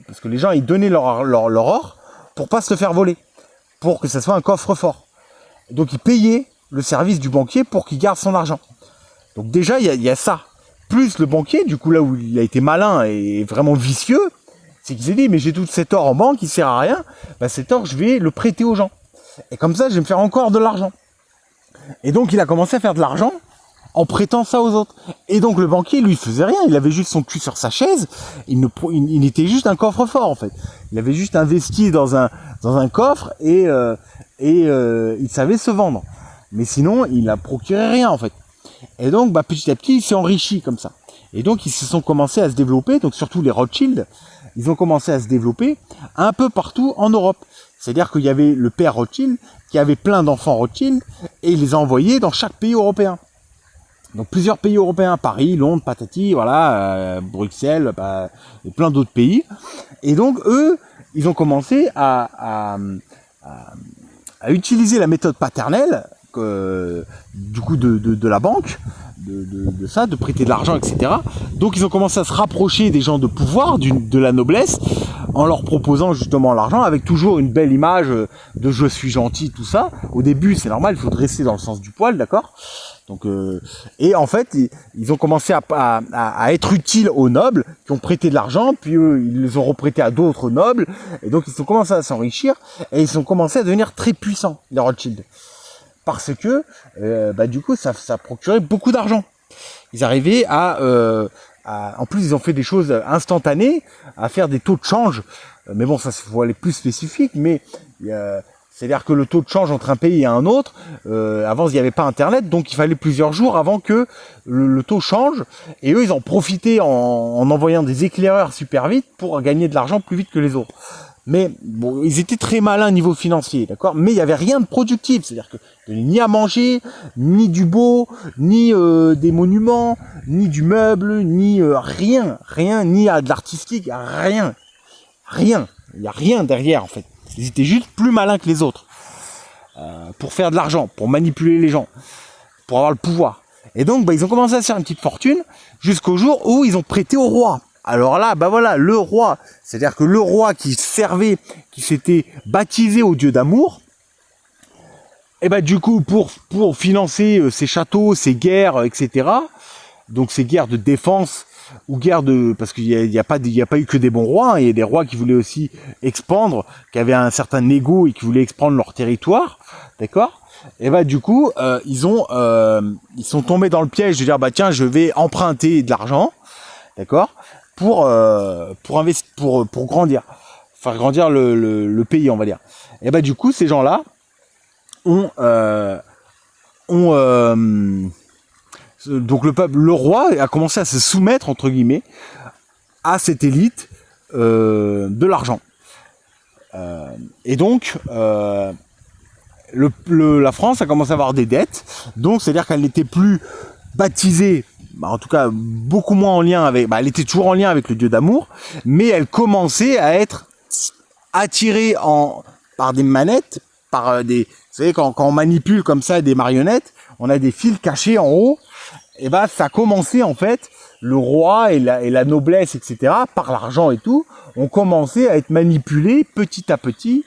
parce que les gens, ils donnaient leur or pour pas se le faire voler, pour que ça soit un coffre-fort. Donc ils payaient le service du banquier pour qu'il garde son argent. Donc déjà, il y a ça. Plus le banquier, du coup là où il a été malin et vraiment vicieux, c'est qu'il s'est dit, mais j'ai tout cet or en banque, il sert à rien, cet or, je vais le prêter aux gens. Et comme ça, je vais me faire encore de l'argent. Et donc il a commencé à faire de l'argent en prêtant ça aux autres. Et donc le banquier, lui, il faisait rien, il avait juste son cul sur sa chaise, il était juste un coffre-fort en fait. Il avait juste investi dans un coffre et il savait se vendre. Mais sinon, il n'a procuré rien en fait. Et donc petit à petit, il s'est enrichi comme ça. Et donc ils se sont commencés à se développer, donc surtout les Rothschild, ils ont commencé à se développer un peu partout en Europe. C'est-à-dire qu'il y avait le père Rothschild qui avait plein d'enfants Rothschild et il les a envoyés dans chaque pays européen. Donc plusieurs pays européens, Paris, Londres, patati, Bruxelles, et plein d'autres pays. Et donc eux, ils ont commencé à utiliser la méthode paternelle du coup de la banque, de prêter de l'argent, etc. Donc ils ont commencé à se rapprocher des gens de pouvoir, de la noblesse, en leur proposant justement l'argent, avec toujours une belle image de je suis gentil, tout ça. Au début, c'est normal, il faut dresser dans le sens du poil, d'accord. Donc, et en fait, ils ont commencé à être utiles aux nobles qui ont prêté de l'argent, puis eux, ils les ont reprêtés à d'autres nobles, et donc ils ont commencé à s'enrichir, et ils ont commencé à devenir très puissants, les Rothschild. Parce que, du coup, ça procurait beaucoup d'argent. Ils arrivaient en plus, ils ont fait des choses instantanées, à faire des taux de change. Mais bon, ça, faut aller plus spécifique, mais c'est-à-dire que le taux de change entre un pays et un autre, avant, il n'y avait pas Internet, donc il fallait plusieurs jours avant que le taux change. Et eux, ils en profitaient en envoyant des éclaireurs super vite pour gagner de l'argent plus vite que les autres. Mais bon, ils étaient très malins niveau financier, d'accord. Mais il n'y avait rien de productif, c'est-à-dire que ni à manger, ni du beau, ni des monuments, ni du meuble, ni rien, ni à de l'artistique, rien. Il n'y a rien derrière en fait. Ils étaient juste plus malins que les autres pour faire de l'argent, pour manipuler les gens, pour avoir le pouvoir. Et donc, ils ont commencé à se faire une petite fortune jusqu'au jour où ils ont prêté au roi. Alors là, voilà, le roi, c'est-à-dire que le roi qui s'était baptisé au dieu d'amour, et du coup, pour financer ses châteaux, ses guerres, etc., donc ces guerres de défense, ou guerres parce qu'il y a pas eu que des bons rois, hein, il y a des rois qui voulaient aussi expandre, qui avaient un certain ego et qui voulaient expandre leur territoire, d'accord. Et du coup, ils sont tombés dans le piège de dire, tiens, je vais emprunter de l'argent, d'accord, pour grandir, faire grandir le pays, on va dire. Et du coup, ces gens-là donc le roi a commencé à se soumettre entre guillemets à cette élite de l'argent. Et donc la France a commencé à avoir des dettes, donc c'est-à-dire qu'elle n'était plus baptisée, en tout cas beaucoup moins en lien avec, elle était toujours en lien avec le dieu d'amour, mais elle commençait à être attirée par des manettes, par des, vous savez, quand on manipule comme ça des marionnettes, on a des fils cachés en haut, et ça a commencé en fait, le roi et la noblesse, etc., par l'argent et tout, ont commencé à être manipulés petit à petit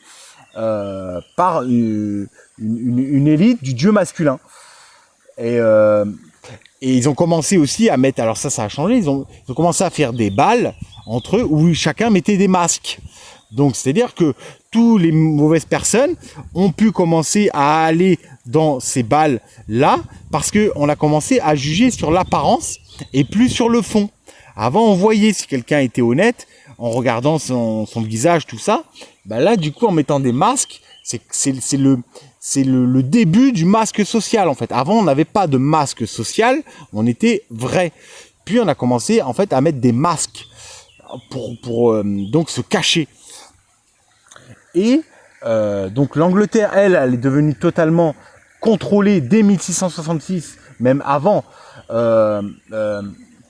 par une élite du dieu masculin. Et ils ont commencé aussi à mettre, alors ça a changé, ils ont commencé à faire des bals entre eux où chacun mettait des masques. Donc c'est-à-dire que toutes les mauvaises personnes ont pu commencer à aller dans ces bals-là parce qu'on a commencé à juger sur l'apparence et plus sur le fond. Avant, on voyait si quelqu'un était honnête en regardant son visage, tout ça. Là, du coup, en mettant des masques, c'est le début du masque social, en fait. Avant, on n'avait pas de masque social, on était vrai. Puis, on a commencé, en fait, à mettre des masques pour donc se cacher. Et donc, l'Angleterre, elle est devenue totalement contrôlée dès 1666, même avant,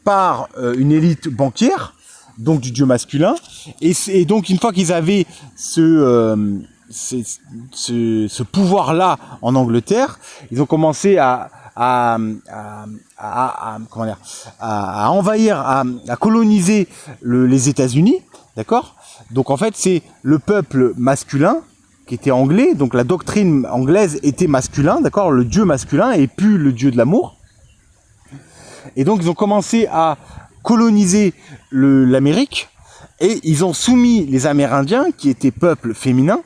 par une élite banquière, donc du dieu masculin. Et donc, une fois qu'ils avaient ce pouvoir-là en Angleterre, ils ont commencé à envahir, à coloniser les États-Unis, d'accord. Donc en fait, c'est le peuple masculin qui était anglais, donc la doctrine anglaise était masculin, d'accord, le dieu masculin et plus le dieu de l'amour. Et donc ils ont commencé à coloniser l'Amérique et ils ont soumis les Amérindiens qui étaient peuple féminin,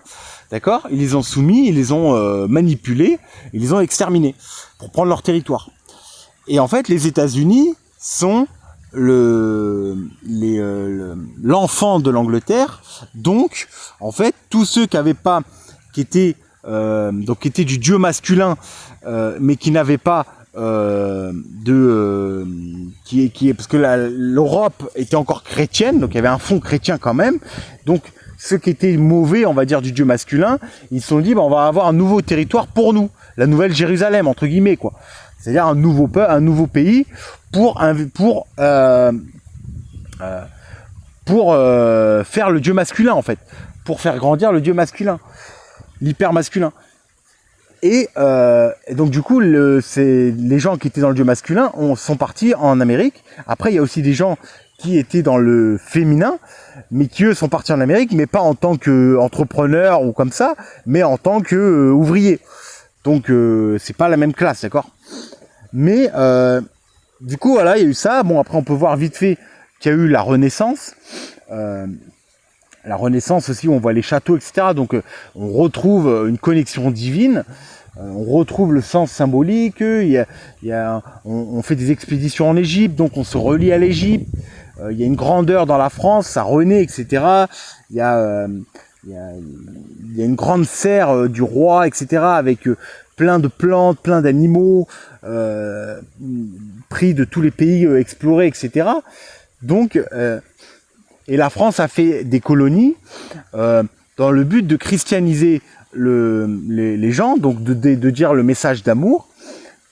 d'accord, ils les ont soumis, ils les ont manipulés, ils les ont exterminés pour prendre leur territoire. Et en fait, les États-Unis sont l'enfant de l'Angleterre, donc en fait tous ceux qui étaient du dieu masculin mais qui n'avaient pas parce que l'Europe était encore chrétienne, donc il y avait un fond chrétien quand même, donc ceux qui étaient mauvais, on va dire, du dieu masculin, ils se sont dit on va avoir un nouveau territoire pour nous, la nouvelle Jérusalem entre guillemets, quoi. C'est-à-dire un nouveau pays pour faire le dieu masculin en fait, pour faire grandir le dieu masculin, l'hyper masculin. Et donc du coup, les gens qui étaient dans le dieu masculin sont partis en Amérique. Après, il y a aussi des gens qui étaient dans le féminin, mais qui eux sont partis en Amérique, mais pas en tant qu'entrepreneurs ou comme ça, mais en tant qu'ouvriers. Donc c'est pas la même classe, d'accord? Mais du coup, voilà, il y a eu ça. Bon, après, on peut voir vite fait qu'il y a eu la Renaissance. La Renaissance aussi, où on voit les châteaux, etc. Donc on retrouve une connexion divine. On retrouve le sens symbolique. On fait des expéditions en Égypte, donc on se relie à l'Égypte. Il y a une grandeur dans la France, ça renaît, etc. Il y a une grande serre du roi, etc. Avec plein de plantes, plein d'animaux, pris de tous les pays explorés, etc. Donc, et la France a fait des colonies dans le but de christianiser les gens, donc de dire le message d'amour,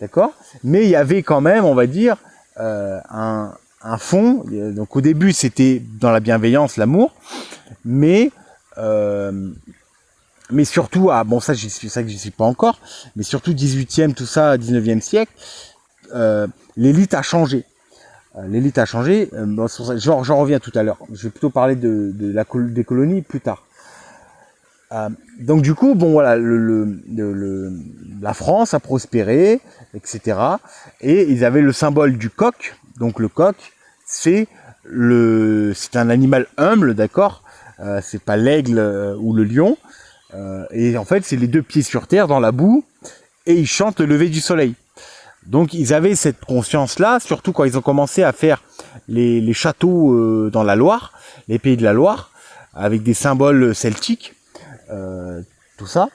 d'accord. Mais il y avait quand même, on va dire, un fond. Donc au début, c'était dans la bienveillance, l'amour, mais surtout, bon ça j'y suis pas encore, mais surtout 18e, tout ça, 19e siècle, l'élite a changé. L'élite a changé, j'en reviens tout à l'heure. Je vais plutôt parler des colonies plus tard. Donc du coup, bon voilà, la France a prospéré, etc. Et ils avaient le symbole du coq. Donc le coq, c'est un animal humble, d'accord. C'est pas l'aigle ou le lion. Et en fait, c'est les deux pieds sur terre dans la boue, et ils chantent le lever du soleil. Donc ils avaient cette conscience-là, surtout quand ils ont commencé à faire les châteaux dans la Loire, les pays de la Loire, avec des symboles celtiques, tout ça.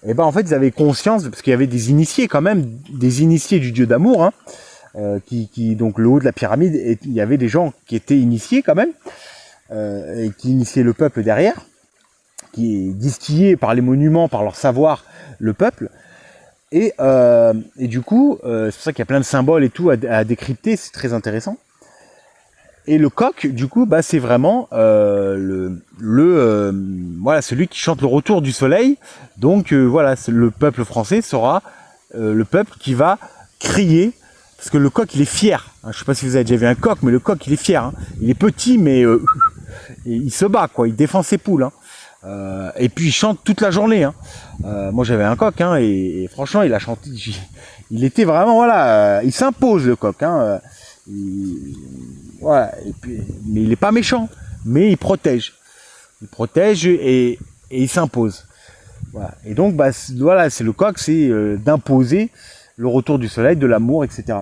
Et ben en fait ils avaient conscience, parce qu'il y avait des initiés quand même, des initiés du dieu d'amour, hein, donc le haut de la pyramide, et il y avait des gens qui étaient initiés quand même, et qui initiaient le peuple derrière, qui distillaient par les monuments, par leur savoir, le peuple. Et du coup, c'est pour ça qu'il y a plein de symboles et tout à décrypter, c'est très intéressant. Et le coq, du coup, bah, c'est vraiment voilà, celui qui chante le retour du soleil. Donc voilà, le peuple français sera le peuple qui va crier, parce que le coq, il est fier. Je ne sais pas si vous avez déjà vu un coq, mais le coq, il est fier. Hein. Il est petit, mais il se bat, quoi. Il défend ses poules. Hein. Et puis il chante toute la journée. Hein. Moi j'avais un coq, hein, et franchement il a chanté. Il était vraiment, voilà, il s'impose le coq. Hein. Voilà. Et puis, mais il est pas méchant, mais il protège. Il protège et il s'impose. Voilà. Et donc bah voilà, c'est le coq, c'est d'imposer le retour du soleil, de l'amour, etc.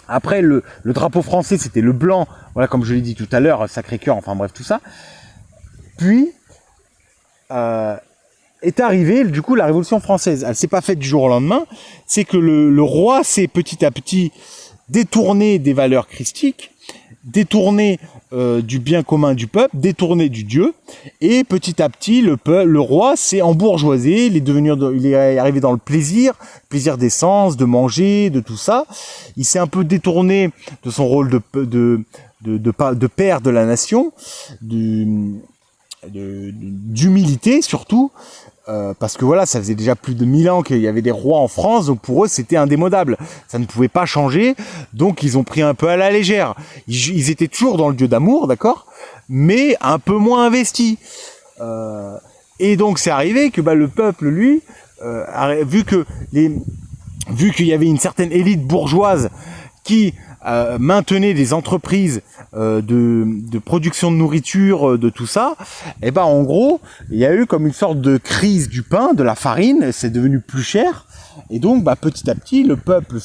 Après le drapeau français, c'était le blanc. Voilà, comme je l'ai dit tout à l'heure, Sacré-Cœur, enfin bref tout ça. Puis est arrivée du coup la Révolution française. Elle s'est pas faite du jour au lendemain. C'est que le roi s'est petit à petit détourné des valeurs christiques, détourné du bien commun du peuple, détourné du Dieu, et petit à petit le roi s'est embourgeoisé. Il est arrivé dans le plaisir des sens, de manger, de tout ça. Il s'est un peu détourné de son rôle de père de la nation, d'humilité surtout, parce que voilà, ça faisait déjà plus de 1000 ans qu'il y avait des rois en France, donc pour eux c'était indémodable, ça ne pouvait pas changer, donc ils ont pris un peu à la légère. Ils étaient toujours dans le dieu d'amour, d'accord, mais un peu moins investis. Et donc c'est arrivé que le peuple, lui, vu qu'il y avait une certaine élite bourgeoise qui maintenait des entreprises de production de nourriture, de tout ça, et ben en gros, il y a eu comme une sorte de crise du pain, de la farine, c'est devenu plus cher, et donc petit à petit, le peuple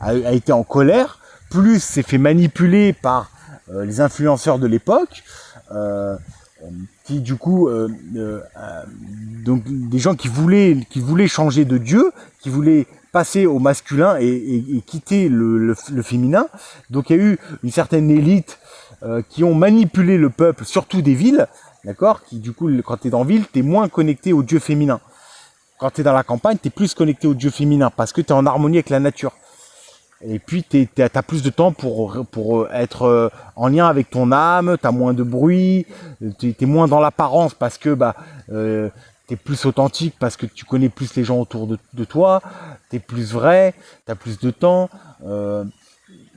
a été en colère, plus s'est fait manipuler par les influenceurs de l'époque, qui du coup, donc des gens qui voulaient changer de Dieu, qui voulaient passer au masculin et quitter le féminin. Donc il y a eu une certaine élite qui ont manipulé le peuple, surtout des villes, d'accord, qui du coup, quand tu es dans ville, tu es moins connecté au dieu féminin. Quand tu es dans la campagne, tu es plus connecté au dieu féminin, parce que tu es en harmonie avec la nature. Et puis t'as plus de temps pour être en lien avec ton âme, t'as moins de bruit, t'es moins dans l'apparence parce que t'es plus authentique, parce que tu connais plus les gens autour de toi, t'es plus vrai, t'as plus de temps.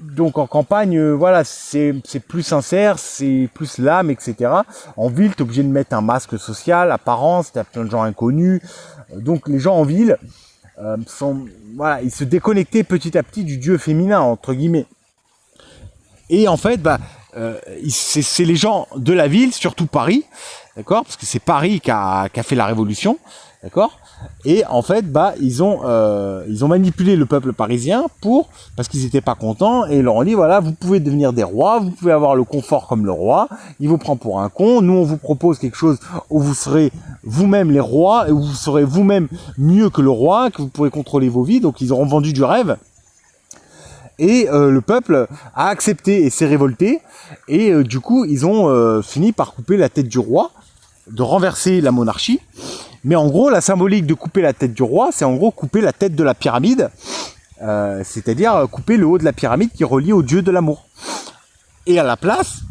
Donc en campagne, voilà, c'est plus sincère, c'est plus l'âme, etc. En ville, t'es obligé de mettre un masque social, apparence, t'as plein de gens inconnus. Donc les gens en ville voilà, ils se déconnectaient petit à petit du dieu féminin, entre guillemets. Et en fait, c'est les gens de la ville, surtout Paris, d'accord, parce que c'est Paris qui a fait la révolution, d'accord. Et en fait, ils ont manipulé le peuple parisien parce qu'ils n'étaient pas contents, et ils leur ont dit voilà, vous pouvez devenir des rois, vous pouvez avoir le confort comme le roi. Il vous prend pour un con. Nous, on vous propose quelque chose où vous serez vous-même les rois, et où vous serez vous-même mieux que le roi, que vous pourrez contrôler vos vies. Donc, ils auront vendu du rêve. Et le peuple a accepté et s'est révolté. Et du coup, ils ont fini par couper la tête du roi, de renverser la monarchie. Mais en gros, la symbolique de couper la tête du roi, c'est en gros couper la tête de la pyramide, c'est-à-dire couper le haut de la pyramide qui est relié au dieu de l'amour. Et à la place,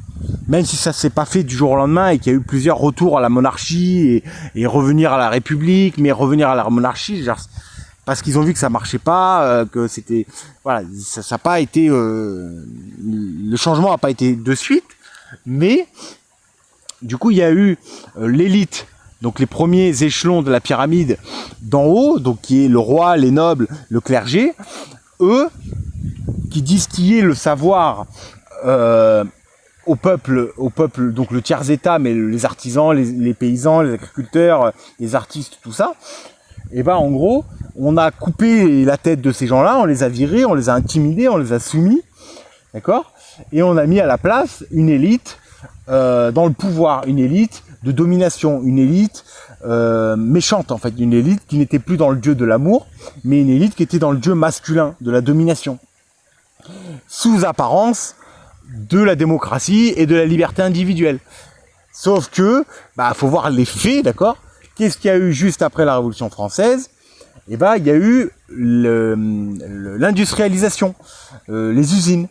même si ça s'est pas fait du jour au lendemain et qu'il y a eu plusieurs retours à la monarchie et revenir à la République, mais revenir à la monarchie, genre, parce qu'ils ont vu que ça marchait pas, que c'était, voilà, ça n'a pas été, le changement n'a pas été de suite, mais du coup il y a eu l'élite. Donc les premiers échelons de la pyramide d'en haut, donc qui est le roi, les nobles, le clergé, eux, qui distillaient le savoir au peuple, donc le tiers-état, mais les artisans, les paysans, les agriculteurs, les artistes, tout ça, et en gros, on a coupé la tête de ces gens-là, on les a virés, on les a intimidés, on les a soumis, d'accord, et on a mis à la place une élite dans le pouvoir, une élite de domination, une élite méchante en fait, une élite qui n'était plus dans le dieu de l'amour, mais une élite qui était dans le dieu masculin, de la domination, sous apparence de la démocratie et de la liberté individuelle. Sauf que, faut voir les faits, d'accord. Qu'est-ce qu'il y a eu juste après la Révolution française? Il y a eu l'industrialisation, les usines.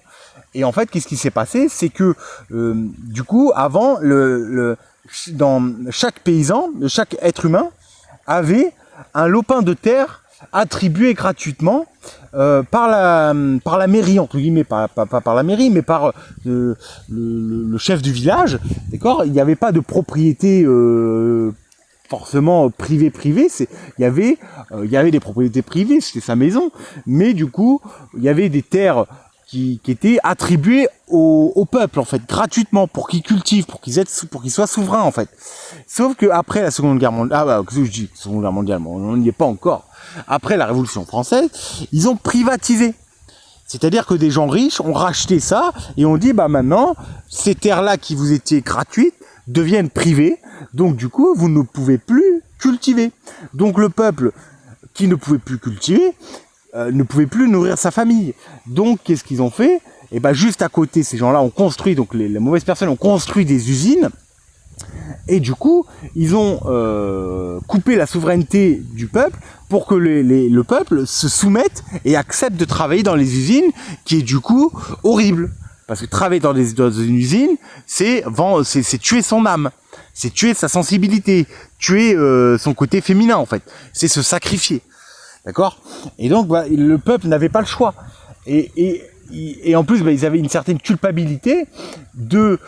Et en fait, qu'est-ce qui s'est passé? C'est que, du coup, avant, dans chaque paysan, chaque être humain avait un lopin de terre attribué gratuitement par la mairie, entre guillemets, pas par la mairie, mais par le chef du village, d'accord. Il n'y avait pas de propriété forcément privé, il y avait des propriétés privées, c'était sa maison, mais du coup il y avait des terres qui étaient attribuées au peuple en fait, gratuitement, pour qu'ils cultivent, pour qu'ils soient souverains en fait. Sauf que après la Seconde Guerre mondiale, qu'est-ce que je dis, Seconde Guerre mondiale, on n'y est pas encore. Après la Révolution française, ils ont privatisé. C'est-à-dire que des gens riches ont racheté ça et ont dit maintenant ces terres-là qui vous étaient gratuites deviennent privées. Donc du coup, vous ne pouvez plus cultiver. Donc le peuple qui ne pouvait plus cultiver ne pouvait plus nourrir sa famille. Donc qu'est-ce qu'ils ont fait? Et juste à côté, ces gens-là ont construit, donc les mauvaises personnes ont construit des usines. Et du coup, ils ont coupé la souveraineté du peuple pour que le peuple se soumette et accepte de travailler dans les usines, qui est du coup horrible. Parce que travailler dans une usine, c'est tuer son âme, c'est tuer sa sensibilité, tuer son côté féminin en fait. C'est se sacrifier, d'accord. Et donc le peuple n'avait pas le choix. Et en plus, ils avaient une certaine culpabilité d'avoir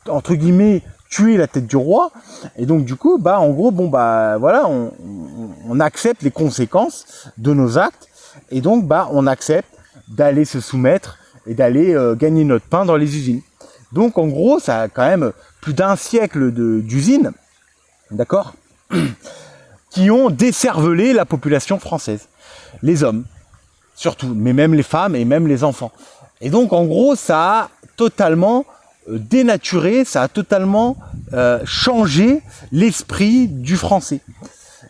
entre guillemets tué la tête du roi. Et donc du coup, en gros, voilà, on accepte les conséquences de nos actes. Et donc on accepte d'aller se soumettre et d'aller gagner notre pain dans les usines. Donc en gros, ça a quand même plus d'un siècle d'usines, d'accord, qui ont décervelé la population française. Les hommes, surtout, mais même les femmes et même les enfants. Et donc en gros, ça a totalement dénaturé, ça a totalement changé l'esprit du français.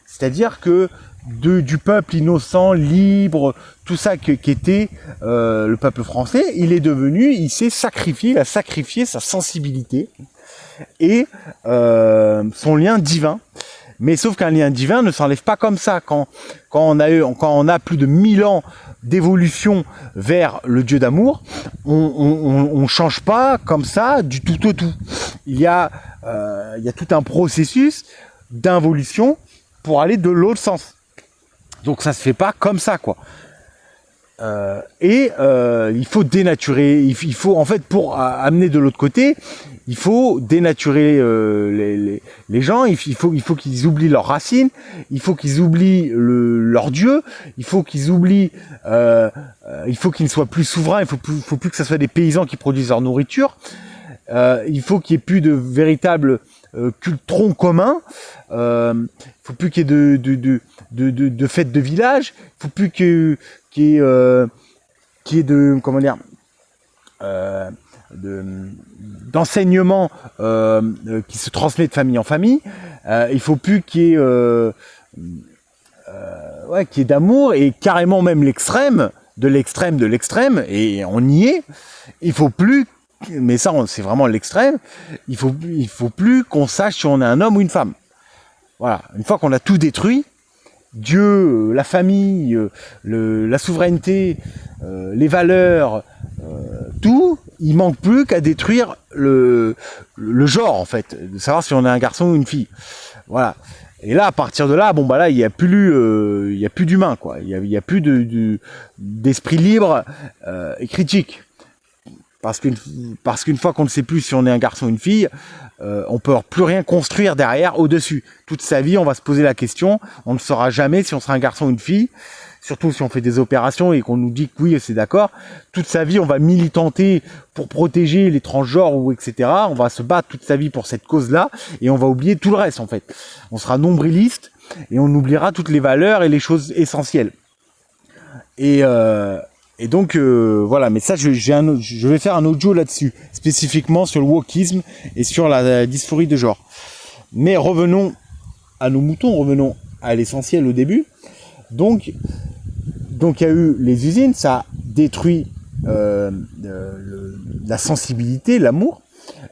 C'est-à-dire que du peuple innocent, libre, tout ça qui était le peuple français, il s'est sacrifié, il a sacrifié sa sensibilité et son lien divin. Mais sauf qu'un lien divin ne s'enlève pas comme ça. Quand on a plus de 1000 ans d'évolution vers le Dieu d'amour, on change pas comme ça du tout au tout. Il y a tout un processus d'involution pour aller de l'autre sens. Donc ça se fait pas comme ça, quoi. Il faut dénaturer, il faut en fait, pour amener de l'autre côté, il faut dénaturer les gens, il faut qu'ils oublient leurs racines, il faut qu'ils oublient leur Dieu, il faut qu'ils oublient, il faut qu'ils ne soient plus souverains, il faut plus que ce soit des paysans qui produisent leur nourriture, il faut qu'il n'y ait plus de véritables tronc commun, il faut plus qu'il y ait de fêtes de village, il faut plus qu'il y ait de, comment dire, d'enseignement qui se transmet de famille en famille. Il faut plus qu'il y ait qu'il y ait d'amour, et carrément même l'extrême, et on y est. Il faut plus, mais ça c'est vraiment l'extrême, il faut plus qu'on sache si on est un homme ou une femme. Voilà, une fois qu'on a tout détruit, Dieu, la famille, la souveraineté, les valeurs, tout, il manque plus qu'à détruire le genre, en fait, de savoir si on est un garçon ou une fille. Voilà. Et là, à partir de là, bon bah là, il y a plus d'humain, quoi. Il y a plus d'esprit libre et critique. Parce qu'une fois qu'on ne sait plus si on est un garçon ou une fille, on peut plus rien construire derrière, au-dessus. Toute sa vie, on va se poser la question, on ne saura jamais si on sera un garçon ou une fille, surtout si on fait des opérations et qu'on nous dit que oui, c'est d'accord. Toute sa vie, on va militanter pour protéger les transgenres ou etc. On va se battre toute sa vie pour cette cause-là, et on va oublier tout le reste, en fait. On sera nombriliste, et on oubliera toutes les valeurs et les choses essentielles. Et donc voilà, mais ça je vais faire un audio là-dessus, spécifiquement sur le wokisme et sur la dysphorie de genre. Mais revenons à nos moutons, revenons à l'essentiel au début. Donc il y a eu les usines, ça a détruit la sensibilité, l'amour.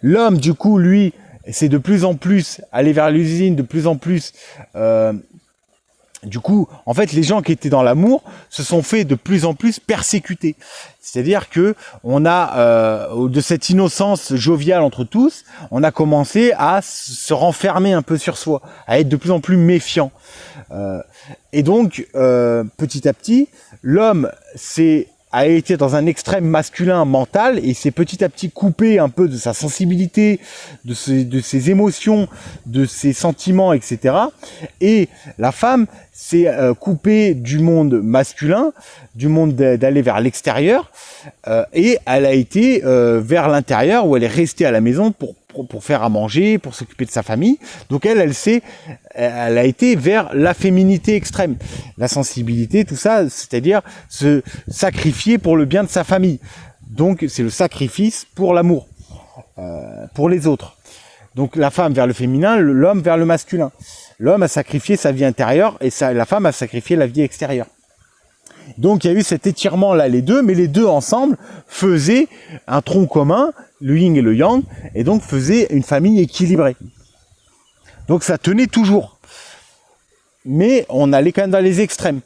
L'homme, du coup, lui, c'est de plus en plus aller vers les usines, de plus en plus... Du coup, en fait, les gens qui étaient dans l'amour se sont fait de plus en plus persécuter. C'est-à-dire que on a, de cette innocence joviale entre tous, on a commencé à se renfermer un peu sur soi, à être de plus en plus méfiant. Et donc, petit à petit, l'homme a été dans un extrême masculin mental, et s'est petit à petit coupé un peu de sa sensibilité, de ses émotions, de ses sentiments, etc. Et la femme s'est coupée du monde masculin, du monde d'aller vers l'extérieur, et elle a été vers l'intérieur, où elle est restée à la maison pour faire à manger, pour s'occuper de sa famille. Donc elle a été vers la féminité extrême, la sensibilité, tout ça, c'est-à-dire se sacrifier pour le bien de sa famille. Donc c'est le sacrifice pour l'amour, pour les autres. Donc la femme vers le féminin, l'homme vers le masculin. L'homme a sacrifié sa vie intérieure, et la femme a sacrifié la vie extérieure. Donc il y a eu cet étirement là, les deux, mais les deux ensemble faisaient un tronc commun, le yin et le yang, et donc faisaient une famille équilibrée. Donc ça tenait toujours. Mais on allait quand même dans les extrêmes.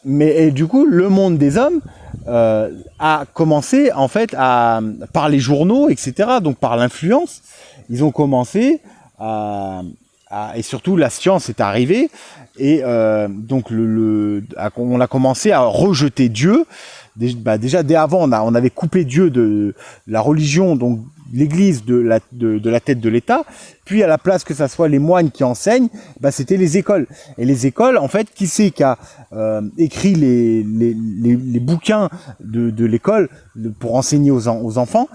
Et du coup, le monde des hommes a commencé, en fait, par les journaux, etc., donc par l'influence, ils ont commencé et surtout la science est arrivée, et donc on a commencé à rejeter Dieu. Déjà dès avant, on avait coupé Dieu de la religion, donc l'église de la tête de l'État. Puis à la place que ça soit les moines qui enseignent, c'était les écoles. Et les écoles, en fait, qui c'est qui a écrit les bouquins de l'école pour enseigner aux enfants?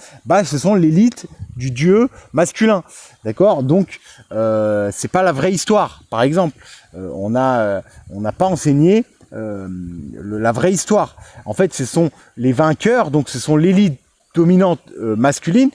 Ce sont l'élite du Dieu masculin. D'accord? Donc c'est pas la vraie histoire. Par exemple, on n'a pas enseigné la vraie histoire. En fait, ce sont les vainqueurs, donc ce sont l'élite dominante masculine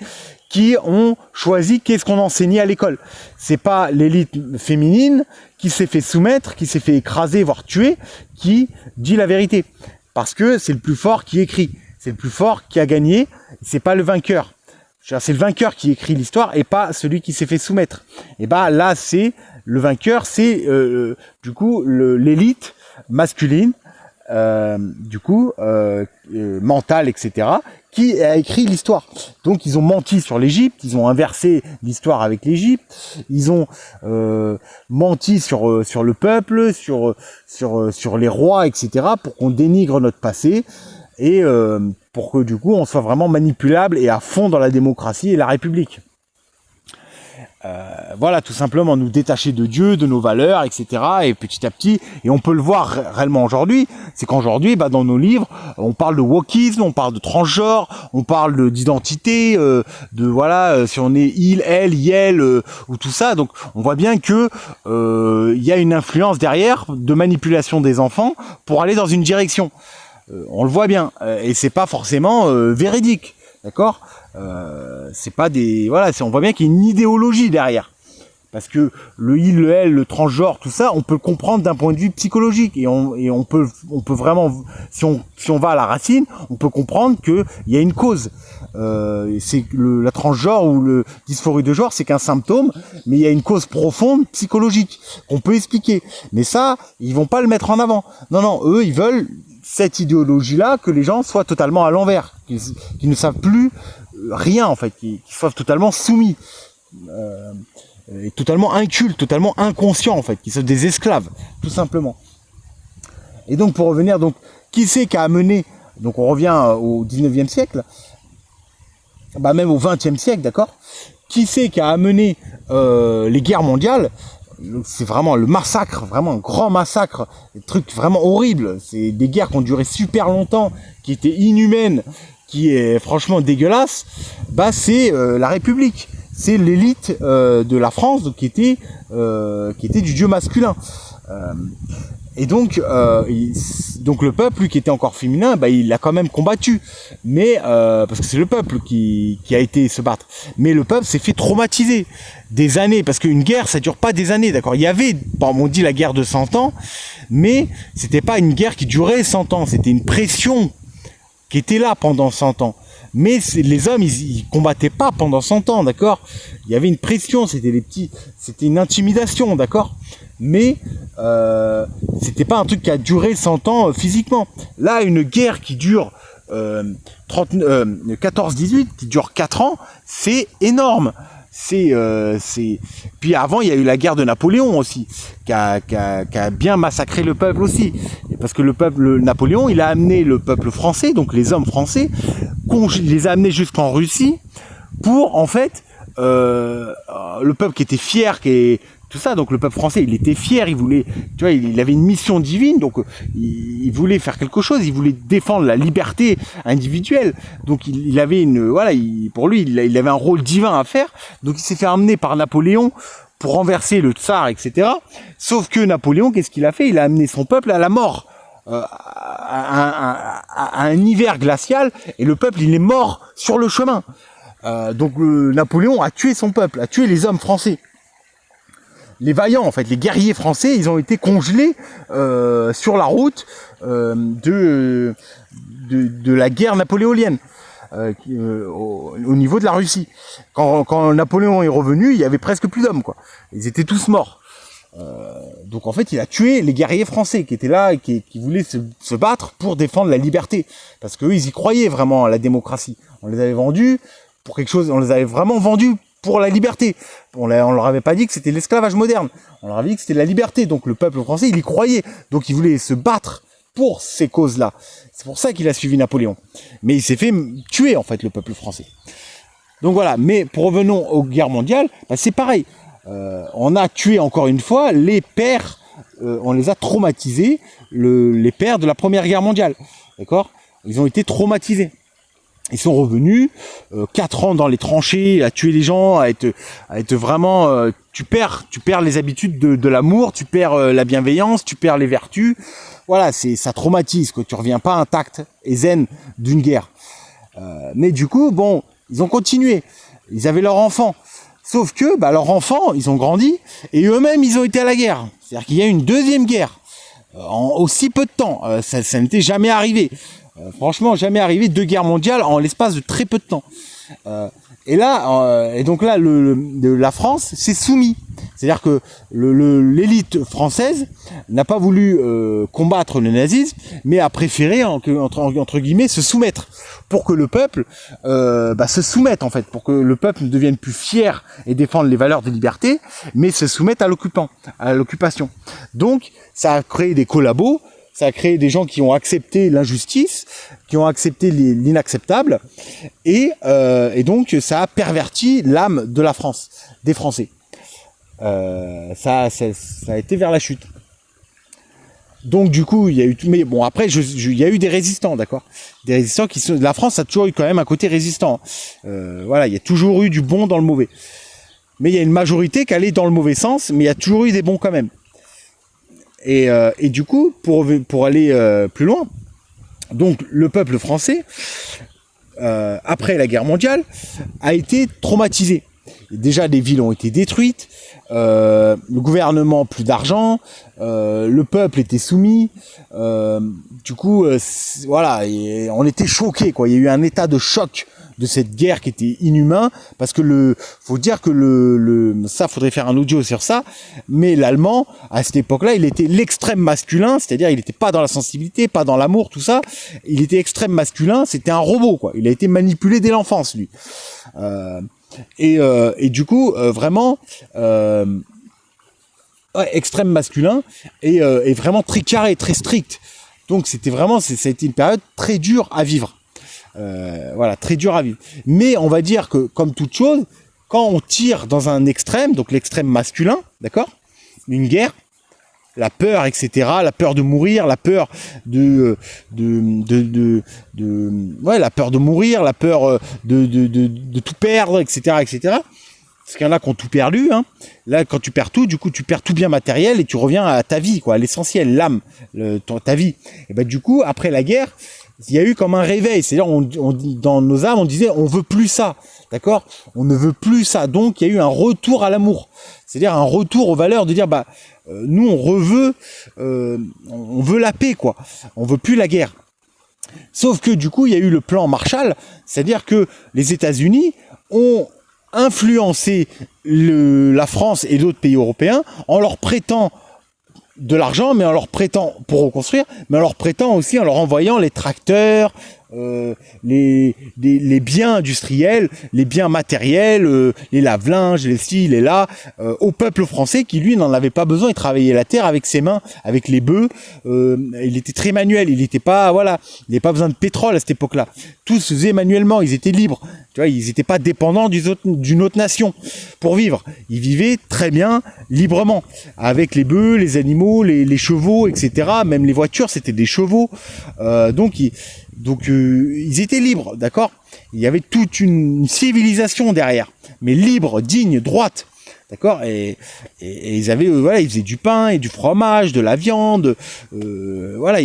qui ont choisi qu'est-ce qu'on enseignait à l'école. C'est pas l'élite féminine qui s'est fait soumettre, qui s'est fait écraser, voire tuer, qui dit la vérité. Parce que c'est le plus fort qui écrit. C'est le plus fort qui a gagné. C'est pas le vainqueur. C'est le vainqueur qui écrit l'histoire et pas celui qui s'est fait soumettre. Et là, c'est le vainqueur, c'est du coup l'élite masculine, mentale, etc., qui a écrit l'histoire. Donc ils ont menti sur l'Égypte, ils ont inversé l'histoire avec l'Égypte, ils ont menti sur le peuple, sur les rois, etc., pour qu'on dénigre notre passé et pour que du coup on soit vraiment manipulable et à fond dans la démocratie et la République. Voilà, tout simplement nous détacher de Dieu, de nos valeurs, etc. Et petit à petit, et on peut le voir réellement aujourd'hui, c'est qu'aujourd'hui, dans nos livres, on parle de wokisme, on parle de transgenre, on parle d'identité, de voilà, si on est il, elle, yel, ou tout ça. Donc, on voit bien que il y a une influence derrière de manipulation des enfants pour aller dans une direction. On le voit bien, et c'est pas forcément véridique, d'accord ? C'est pas des voilà, on voit bien qu'il y a une idéologie derrière, parce que le il, le elle, le transgenre, tout ça, on peut le comprendre d'un point de vue psychologique et on peut vraiment, si on va à la racine, on peut comprendre que il y a une cause. C'est la transgenre ou le dysphorie de genre, c'est qu'un symptôme, mais il y a une cause profonde psychologique qu'on peut expliquer. Mais ça, ils vont pas le mettre en avant. Non, eux, ils veulent cette idéologie-là, que les gens soient totalement à l'envers, qu'ils ne savent plus rien en fait, qu'ils soient totalement soumis, et totalement incultes, totalement inconscients en fait, qu'ils soient des esclaves, tout simplement. Et donc pour revenir, donc qui c'est qui a amené, donc on revient au 19e siècle, même au 20e siècle, d'accord, qui c'est qui a amené les guerres mondiales? C'est vraiment le massacre, vraiment un grand massacre, des trucs vraiment horribles, c'est des guerres qui ont duré super longtemps, qui étaient inhumaines, qui est franchement dégueulasse. C'est la République, c'est l'élite de la France, donc, qui était du dieu masculin. Et donc le peuple, lui, qui était encore féminin, il l'a quand même combattu, mais parce que c'est le peuple qui a été se battre. Mais le peuple s'est fait traumatiser des années, parce qu'une guerre, ça dure pas des années, d'accord. Il y avait, on dit la guerre de 100 ans, mais c'était pas une guerre qui durait 100 ans, c'était une pression qui était là pendant 100 ans. Mais les hommes, ils combattaient pas pendant 100 ans, d'accord. Il y avait une pression, c'était une intimidation, d'accord. Mais c'était pas un truc qui a duré 100 ans physiquement. Là, une guerre qui dure 14-18, qui dure 4 ans, c'est énorme. Puis avant, il y a eu la guerre de Napoléon aussi, qui a bien massacré le peuple aussi. Et parce que Napoléon, il a amené le peuple français, donc les hommes français, il les a amenés jusqu'en Russie pour, en fait, le peuple qui était fier, tout ça, donc le peuple français, il était fier, il voulait, tu vois, il avait une mission divine, donc il voulait faire quelque chose, il voulait défendre la liberté individuelle, donc il avait pour lui, il avait un rôle divin à faire, donc il s'est fait amener par Napoléon pour renverser le tsar, etc. Sauf que Napoléon, qu'est-ce qu'il a fait? Il a amené son peuple à la mort, à un hiver glacial, et le peuple, il est mort sur le chemin. Donc Napoléon a tué son peuple, a tué les hommes français. Les vaillants, en fait, les guerriers français, ils ont été congelés sur la route de la guerre napoléonienne au niveau de la Russie. Quand Napoléon est revenu, il y avait presque plus d'hommes, quoi. Ils étaient tous morts. Donc en fait, il a tué les guerriers français qui étaient là et qui voulaient se battre pour défendre la liberté, parce qu'eux, ils y croyaient vraiment à la démocratie. On les avait vendus pour quelque chose, on les avait vraiment vendus pour la liberté. On leur avait pas dit que c'était l'esclavage moderne. On leur avait dit que c'était la liberté. Donc le peuple français, il y croyait. Donc il voulait se battre pour ces causes-là. C'est pour ça qu'il a suivi Napoléon. Mais il s'est fait tuer, en fait, le peuple français. Donc voilà. Mais revenons aux guerres mondiales, c'est pareil. On a tué encore une fois les pères, on les a traumatisés, les pères de la Première Guerre mondiale. D'accord ? Ils ont été traumatisés. Ils sont revenus 4 ans dans les tranchées, à tuer les gens, à être vraiment... tu perds les habitudes de l'amour, tu perds la bienveillance, tu perds les vertus. Voilà, ça traumatise, que tu reviens pas intact et zen d'une guerre. Mais du coup, ils ont continué. Ils avaient leurs enfants. Sauf que leurs enfants, ils ont grandi et eux-mêmes, ils ont été à la guerre. C'est-à-dire qu'il y a eu une deuxième guerre en aussi peu de temps. Ça n'était jamais arrivé. Franchement, jamais arrivé 2 guerres mondiales en l'espace de très peu de temps. Et donc là, la France s'est soumise. C'est-à-dire que l'élite française n'a pas voulu combattre le nazisme, mais a préféré, entre guillemets, se soumettre, pour que le peuple se soumette, en fait, pour que le peuple ne devienne plus fier et défende les valeurs de liberté, mais se soumette à l'occupation. Donc, ça a créé des collabos, ça a créé des gens qui ont accepté l'injustice, qui ont accepté l'inacceptable, et donc ça a perverti l'âme de la France, des Français. Ça a été vers la chute. Donc du coup, il y a eu, mais bon, après, il y a eu des résistants, d'accord, des résistants qui sont. La France a toujours eu quand même un côté résistant. Voilà, il y a toujours eu du bon dans le mauvais. Mais il y a une majorité qui allait dans le mauvais sens, mais il y a toujours eu des bons quand même. Et du coup, pour aller plus loin, donc le peuple français, après la guerre mondiale, a été traumatisé. Déjà, des villes ont été détruites, le gouvernement plus d'argent, le peuple était soumis. Du coup, voilà, on était choqués, quoi. Il y a eu un état de choc de cette guerre qui était inhumain, parce que faut dire que ça, faudrait faire un audio sur ça, mais l'allemand, à cette époque-là, il était l'extrême masculin, c'est-à-dire il n'était pas dans la sensibilité, pas dans l'amour, tout ça, il était extrême masculin, c'était un robot, quoi. Il a été manipulé dès l'enfance, lui. Et du coup, vraiment, extrême masculin, et vraiment très carré, très strict. Donc c'était vraiment, ça a été une période très dure à vivre. Voilà, très dur à vivre. Mais on va dire que, comme toute chose, quand on tire dans un extrême, donc l'extrême masculin, d'accord, une guerre, la peur, etc., la peur de mourir, la peur la peur de mourir, la peur de tout perdre, etc., etc. Parce qu'il y en a qui ont tout perdu, hein. Là, quand tu perds tout, du coup, tu perds tout bien matériel et tu reviens à ta vie, quoi, à l'essentiel, l'âme, ta vie. Et ben, du coup, après la guerre, il y a eu comme un réveil. C'est-à-dire, dans nos âmes, on disait, on veut plus ça, d'accord? On ne veut plus ça. Donc, il y a eu un retour à l'amour. C'est-à-dire un retour aux valeurs de dire, nous, on veut la paix, quoi. On veut plus la guerre. Sauf que, du coup, il y a eu le plan Marshall. C'est-à-dire que les États-Unis ont influencé la France et d'autres pays européens en leur prêtant de l'argent, mais en leur prêtant pour reconstruire, mais en leur prêtant aussi, en leur envoyant les tracteurs, les biens industriels, les biens matériels, les lave-linges, les ci, les là, au peuple français qui lui n'en avait pas besoin. Il travaillait la terre avec ses mains, avec les bœufs. Il était très manuel. Il n'était pas, voilà, il n'avait pas besoin de pétrole à cette époque-là. Tout se faisait manuellement. Ils étaient libres. Tu vois, ils n'étaient pas dépendants d'une autre nation pour vivre. Ils vivaient très bien, librement, avec les bœufs, les animaux, les chevaux, etc. Même les voitures, c'était des chevaux. Donc ils étaient libres, d'accord. Il y avait toute une civilisation derrière, mais libre, digne, droite, d'accord. Et ils avaient, voilà, ils faisaient du pain et du fromage, de la viande, voilà.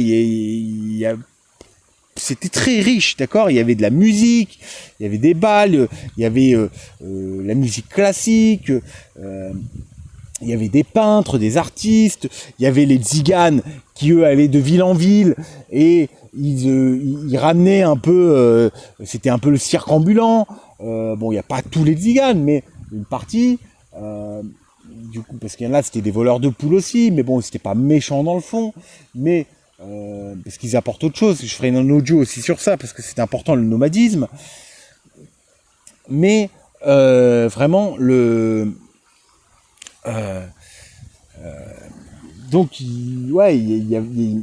C'était très riche, d'accord. Il y avait de la musique, il y avait des bals, il y avait la musique classique, il y avait des peintres, des artistes, il y avait les tziganes qui eux allaient de ville en ville et ils ramenaient un peu, c'était un peu le cirque ambulant. Bon, il n'y a pas tous les tziganes, mais une partie. Du coup, parce qu'il y en a, c'était des voleurs de poules aussi, mais bon, c'était pas méchant dans le fond, mais parce qu'ils apportent autre chose. Je ferai un audio aussi sur ça, parce que c'est important, le nomadisme. Mais vraiment, donc, ouais, il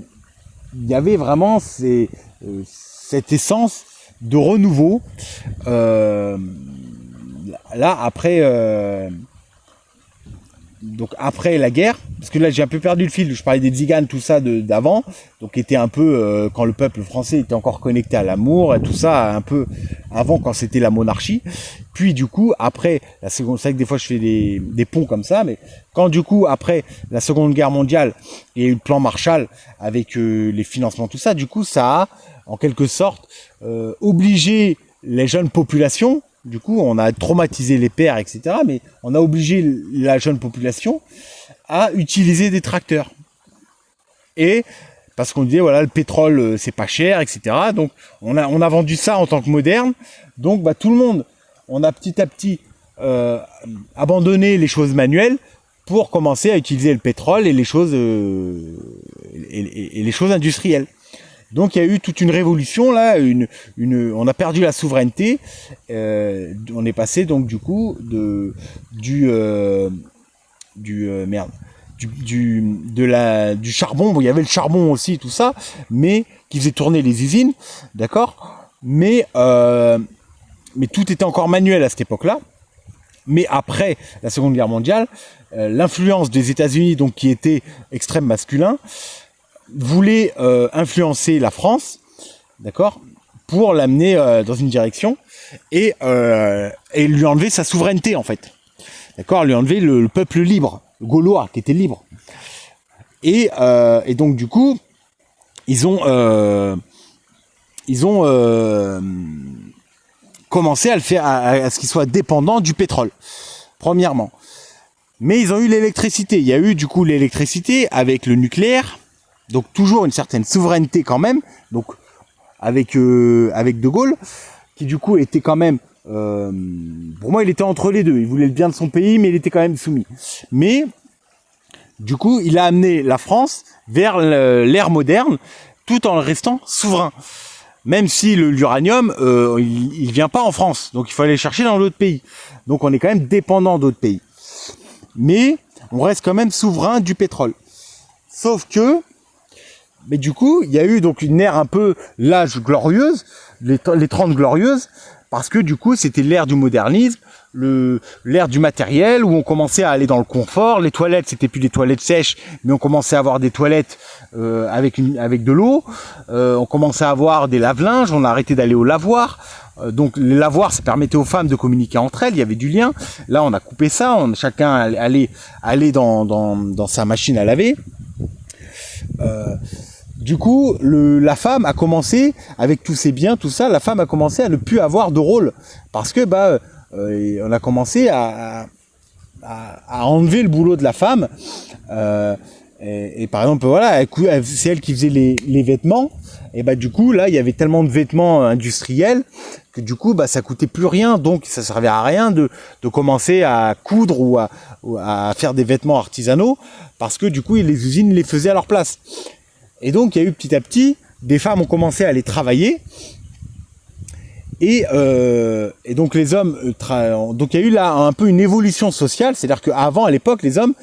y avait vraiment cette essence de renouveau. Là, donc après la guerre, parce que là j'ai un peu perdu le fil, je parlais des tziganes, tout ça d'avant, donc qui était un peu quand le peuple français était encore connecté à l'amour et tout ça, un peu avant quand c'était la monarchie. Puis du coup après la seconde, c'est vrai que des fois je fais des ponts comme ça, mais quand du coup après la Seconde Guerre mondiale il y a eu le plan Marshall avec les financements, tout ça, du coup ça a en quelque sorte obligé les jeunes populations. Du coup, on a traumatisé les pères, etc. Mais on a obligé la jeune population à utiliser des tracteurs. Et parce qu'on disait, voilà, le pétrole, c'est pas cher, etc. Donc, on a vendu ça en tant que moderne. Donc, tout le monde, on a petit à petit abandonné les choses manuelles pour commencer à utiliser le pétrole et les choses et les choses industrielles. Donc il y a eu toute une révolution là, on a perdu la souveraineté, on est passé donc du coup du charbon. Bon, il y avait le charbon aussi, tout ça, mais qui faisait tourner les usines, d'accord, mais tout était encore manuel à cette époque-là. Mais après la Seconde Guerre mondiale, l'influence des États-Unis, donc qui était extrême masculin, voulait influencer la France, d'accord, pour l'amener dans une direction et lui enlever sa souveraineté en fait, d'accord, lui enlever le peuple libre, le gaulois qui était libre. Et donc du coup, ils ont commencé à le faire, à ce qu'il soit dépendant du pétrole, premièrement. Mais ils ont eu l'électricité. Il y a eu du coup l'électricité avec le nucléaire, donc toujours une certaine souveraineté quand même. Donc avec De Gaulle, qui du coup était quand même, pour moi il était entre les deux. Il voulait le bien de son pays, mais il était quand même soumis. Mais du coup, il a amené la France vers l'ère moderne, tout en restant souverain. Même si l'uranium, il vient pas en France, donc il faut aller le chercher dans d'autres pays. Donc on est quand même dépendant d'autres pays. Mais on reste quand même souverain du pétrole. Sauf que, mais du coup, il y a eu donc une ère un peu l'âge glorieuse, les 30 glorieuses, parce que du coup, c'était l'ère du modernisme, l'ère du matériel, où on commençait à aller dans le confort. Les toilettes, c'était plus des toilettes sèches, mais on commençait à avoir des toilettes avec de l'eau. On commençait à avoir des lave-linges, on a arrêté d'aller au lavoir. Donc les lavoirs, ça permettait aux femmes de communiquer entre elles, il y avait du lien. Là, on a coupé ça, chacun allait dans sa machine à laver. Du coup, la femme a commencé, avec tous ses biens, tout ça, la femme a commencé à ne plus avoir de rôle. Parce que on a commencé à enlever le boulot de la femme. Et par exemple, voilà, c'est elle qui faisait les vêtements. Et du coup, là, il y avait tellement de vêtements industriels que du coup, ça coûtait plus rien. Donc, ça servait à rien de commencer à coudre ou à faire des vêtements artisanaux, parce que du coup, les usines les faisaient à leur place. Et donc, il y a eu petit à petit, des femmes ont commencé à aller travailler. Et donc, les hommes... donc, il y a eu là un peu une évolution sociale. C'est-à-dire qu'avant, à l'époque, les hommes,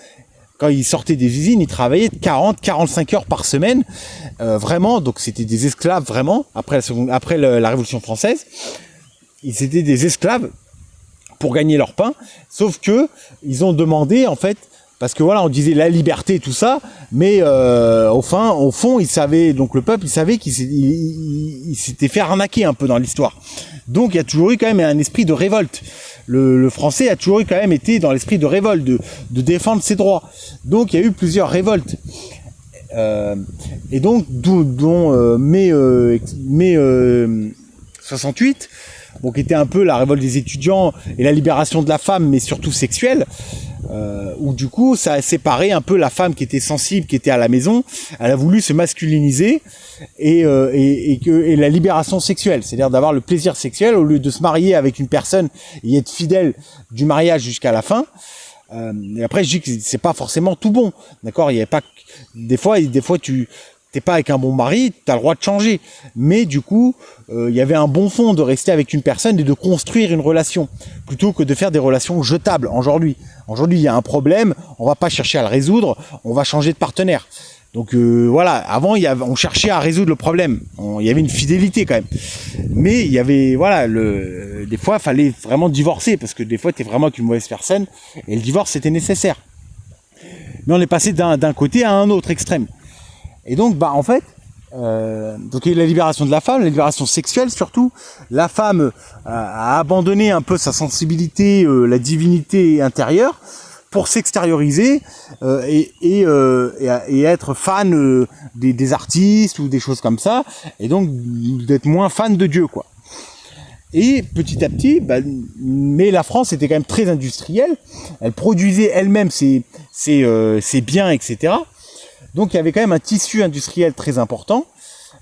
quand ils sortaient des usines, ils travaillaient 40-45 heures par semaine. Vraiment, donc c'était des esclaves, vraiment. Après la Révolution française, ils étaient des esclaves pour gagner leur pain. Sauf que ils ont demandé, en fait... Parce que voilà, on disait la liberté, tout ça, mais au fond, ils savaient, donc le peuple, il savait qu'il s'était fait arnaquer un peu dans l'histoire. Donc il y a toujours eu quand même un esprit de révolte. Le français a toujours eu quand même été dans l'esprit de révolte, de défendre ses droits. Donc il y a eu plusieurs révoltes. Et donc, dont mai 68, qui était un peu la révolte des étudiants et la libération de la femme, mais surtout sexuelle. Où du coup ça a séparé un peu la femme qui était sensible, qui était à la maison. Elle a voulu se masculiniser et la libération sexuelle, c'est-à-dire d'avoir le plaisir sexuel au lieu de se marier avec une personne et être fidèle du mariage jusqu'à la fin. Et après je dis que c'est pas forcément tout bon, d'accord, il y a pas des fois tu t'es pas avec un bon mari, tu as le droit de changer. Mais du coup, il y avait un bon fond de rester avec une personne et de construire une relation, plutôt que de faire des relations jetables aujourd'hui. Aujourd'hui, il y a un problème, on va pas chercher à le résoudre, on va changer de partenaire. Donc voilà, avant, on cherchait à résoudre le problème. Il y avait une fidélité quand même. Mais il y avait, voilà, des fois, il fallait vraiment divorcer, parce que des fois, tu es vraiment une mauvaise personne, et le divorce, c'était nécessaire. Mais on est passé d'un côté à un autre extrême. Et donc, en fait, donc il y a eu la libération de la femme, la libération sexuelle surtout. La femme a abandonné un peu sa sensibilité, la divinité intérieure, pour s'extérioriser et être fan des artistes ou des choses comme ça, et donc d'être moins fan de Dieu, quoi. Et petit à petit, mais la France était quand même très industrielle. Elle produisait elle-même ses biens, etc. Donc il y avait quand même un tissu industriel très important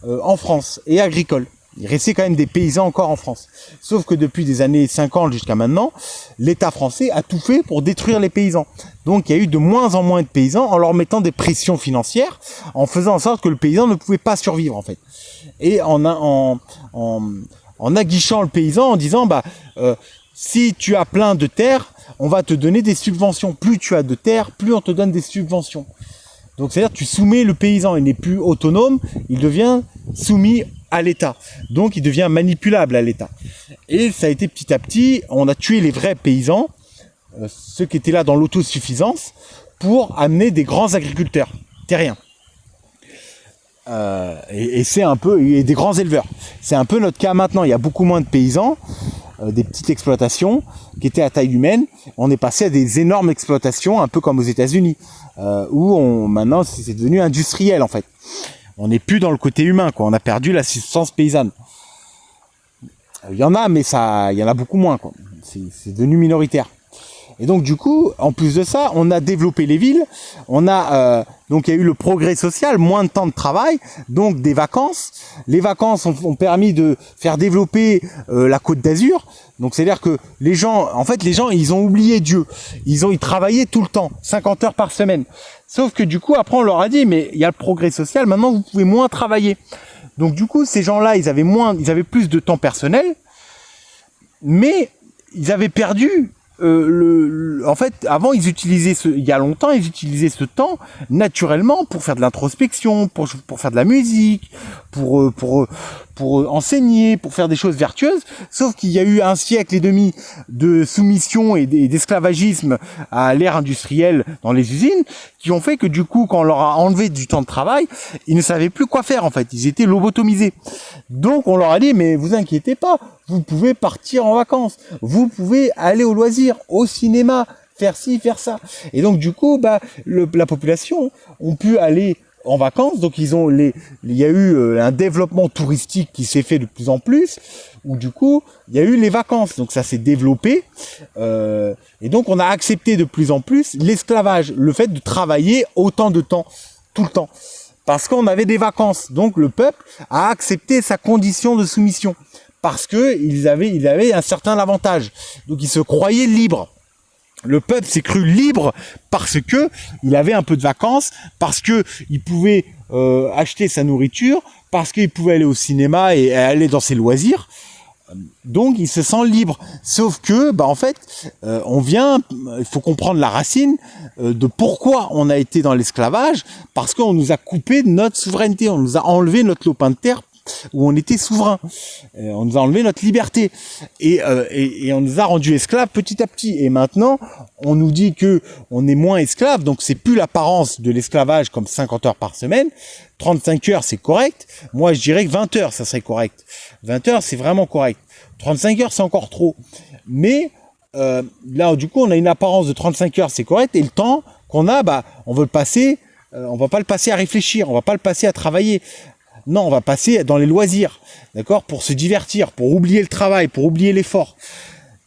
en France, et agricole. Il restait quand même des paysans encore en France. Sauf que depuis des années 50 jusqu'à maintenant, l'État français a tout fait pour détruire les paysans. Donc il y a eu de moins en moins de paysans en leur mettant des pressions financières, en faisant en sorte que le paysan ne pouvait pas survivre en fait. Et en aguichant le paysan en disant si tu as plein de terres, on va te donner des subventions. Plus tu as de terres, plus on te donne des subventions. Donc c'est-à-dire tu soumets le paysan, il n'est plus autonome, il devient soumis à l'État. Donc il devient manipulable à l'État. Et ça a été petit à petit, on a tué les vrais paysans, ceux qui étaient là dans l'autosuffisance, pour amener des grands agriculteurs terriens. Et c'est un peu, et des grands éleveurs. C'est un peu notre cas maintenant. Il y a beaucoup moins de paysans, des petites exploitations qui étaient à taille humaine. On est passé à des énormes exploitations, un peu comme aux États-Unis, où maintenant c'est devenu industriel en fait. On n'est plus dans le côté humain, quoi. On a perdu la substance paysanne. Il y en a, mais il y en a beaucoup moins, quoi. C'est devenu minoritaire. Et donc du coup, en plus de ça, on a développé les villes. Donc il y a eu le progrès social, moins de temps de travail, donc des vacances. Les vacances ont permis de faire développer la Côte d'Azur. Donc c'est-à-dire que les gens, ils ont oublié Dieu. Ils travaillaient tout le temps, 50 heures par semaine. Sauf que du coup, après on leur a dit, mais il y a le progrès social, maintenant vous pouvez moins travailler. Donc du coup, ces gens-là, ils avaient plus de temps personnel, mais ils avaient perdu. En fait, avant, il y a longtemps, ils utilisaient ce temps naturellement pour faire de l'introspection, pour faire de la musique, pour enseigner, pour faire des choses vertueuses. Sauf qu'il y a eu un siècle et demi de soumission et d'esclavagisme à l'ère industrielle dans les usines, qui ont fait que du coup, quand on leur a enlevé du temps de travail, ils ne savaient plus quoi faire en fait. Ils étaient lobotomisés. Donc on leur a dit, mais vous inquiétez pas, vous pouvez partir en vacances, vous pouvez aller au loisir, au cinéma, faire ci, faire ça. Et donc du coup, la population ont pu aller en vacances. Donc il y a eu un développement touristique qui s'est fait de plus en plus, où du coup il y a eu les vacances. Donc ça s'est développé, et donc on a accepté de plus en plus l'esclavage, le fait de travailler autant de temps, tout le temps, parce qu'on avait des vacances. Donc le peuple a accepté sa condition de soumission, parce que il avait un certain avantage. Donc il se croyait libre. Le peuple s'est cru libre parce que il avait un peu de vacances, parce que il pouvait acheter sa nourriture, parce qu'il pouvait aller au cinéma et aller dans ses loisirs. Donc il se sent libre. Sauf que, en fait, il faut comprendre la racine de pourquoi on a été dans l'esclavage, parce qu'on nous a coupé de notre souveraineté, on nous a enlevé notre lopin de terre où on était souverain, on nous a enlevé notre liberté et on nous a rendus esclaves petit à petit. Et maintenant, on nous dit que on est moins esclaves, donc c'est plus l'apparence de l'esclavage comme 50 heures par semaine. 35 heures, c'est correct. Moi, je dirais que 20 heures, ça serait correct. 20 heures, c'est vraiment correct. 35 heures, c'est encore trop. Mais là, du coup, on a une apparence de 35 heures, c'est correct. Et le temps qu'on a, on veut le passer. On va pas le passer à réfléchir, on va pas le passer à travailler. Non, on va passer dans les loisirs, d'accord, pour se divertir, pour oublier le travail, pour oublier l'effort.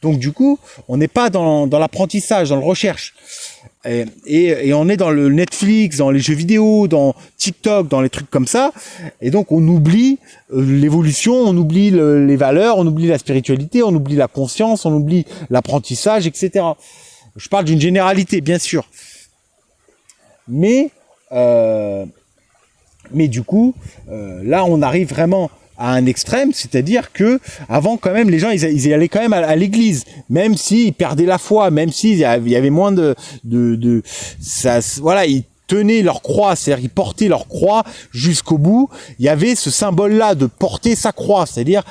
Donc du coup, on n'est pas dans l'apprentissage, dans le recherche. Et on est dans le Netflix, dans les jeux vidéo, dans TikTok, dans les trucs comme ça. Et donc on oublie l'évolution, on oublie les valeurs, on oublie la spiritualité, on oublie la conscience, on oublie l'apprentissage, etc. Je parle d'une généralité, bien sûr. Mais du coup, là, on arrive vraiment à un extrême, c'est-à-dire que avant, quand même, les gens, ils allaient quand même à l'église, même s'ils perdaient la foi, même s'il y avait moins voilà, ils tenaient leur croix, c'est-à-dire ils portaient leur croix jusqu'au bout. Il y avait ce symbole-là de porter sa croix, c'est-à-dire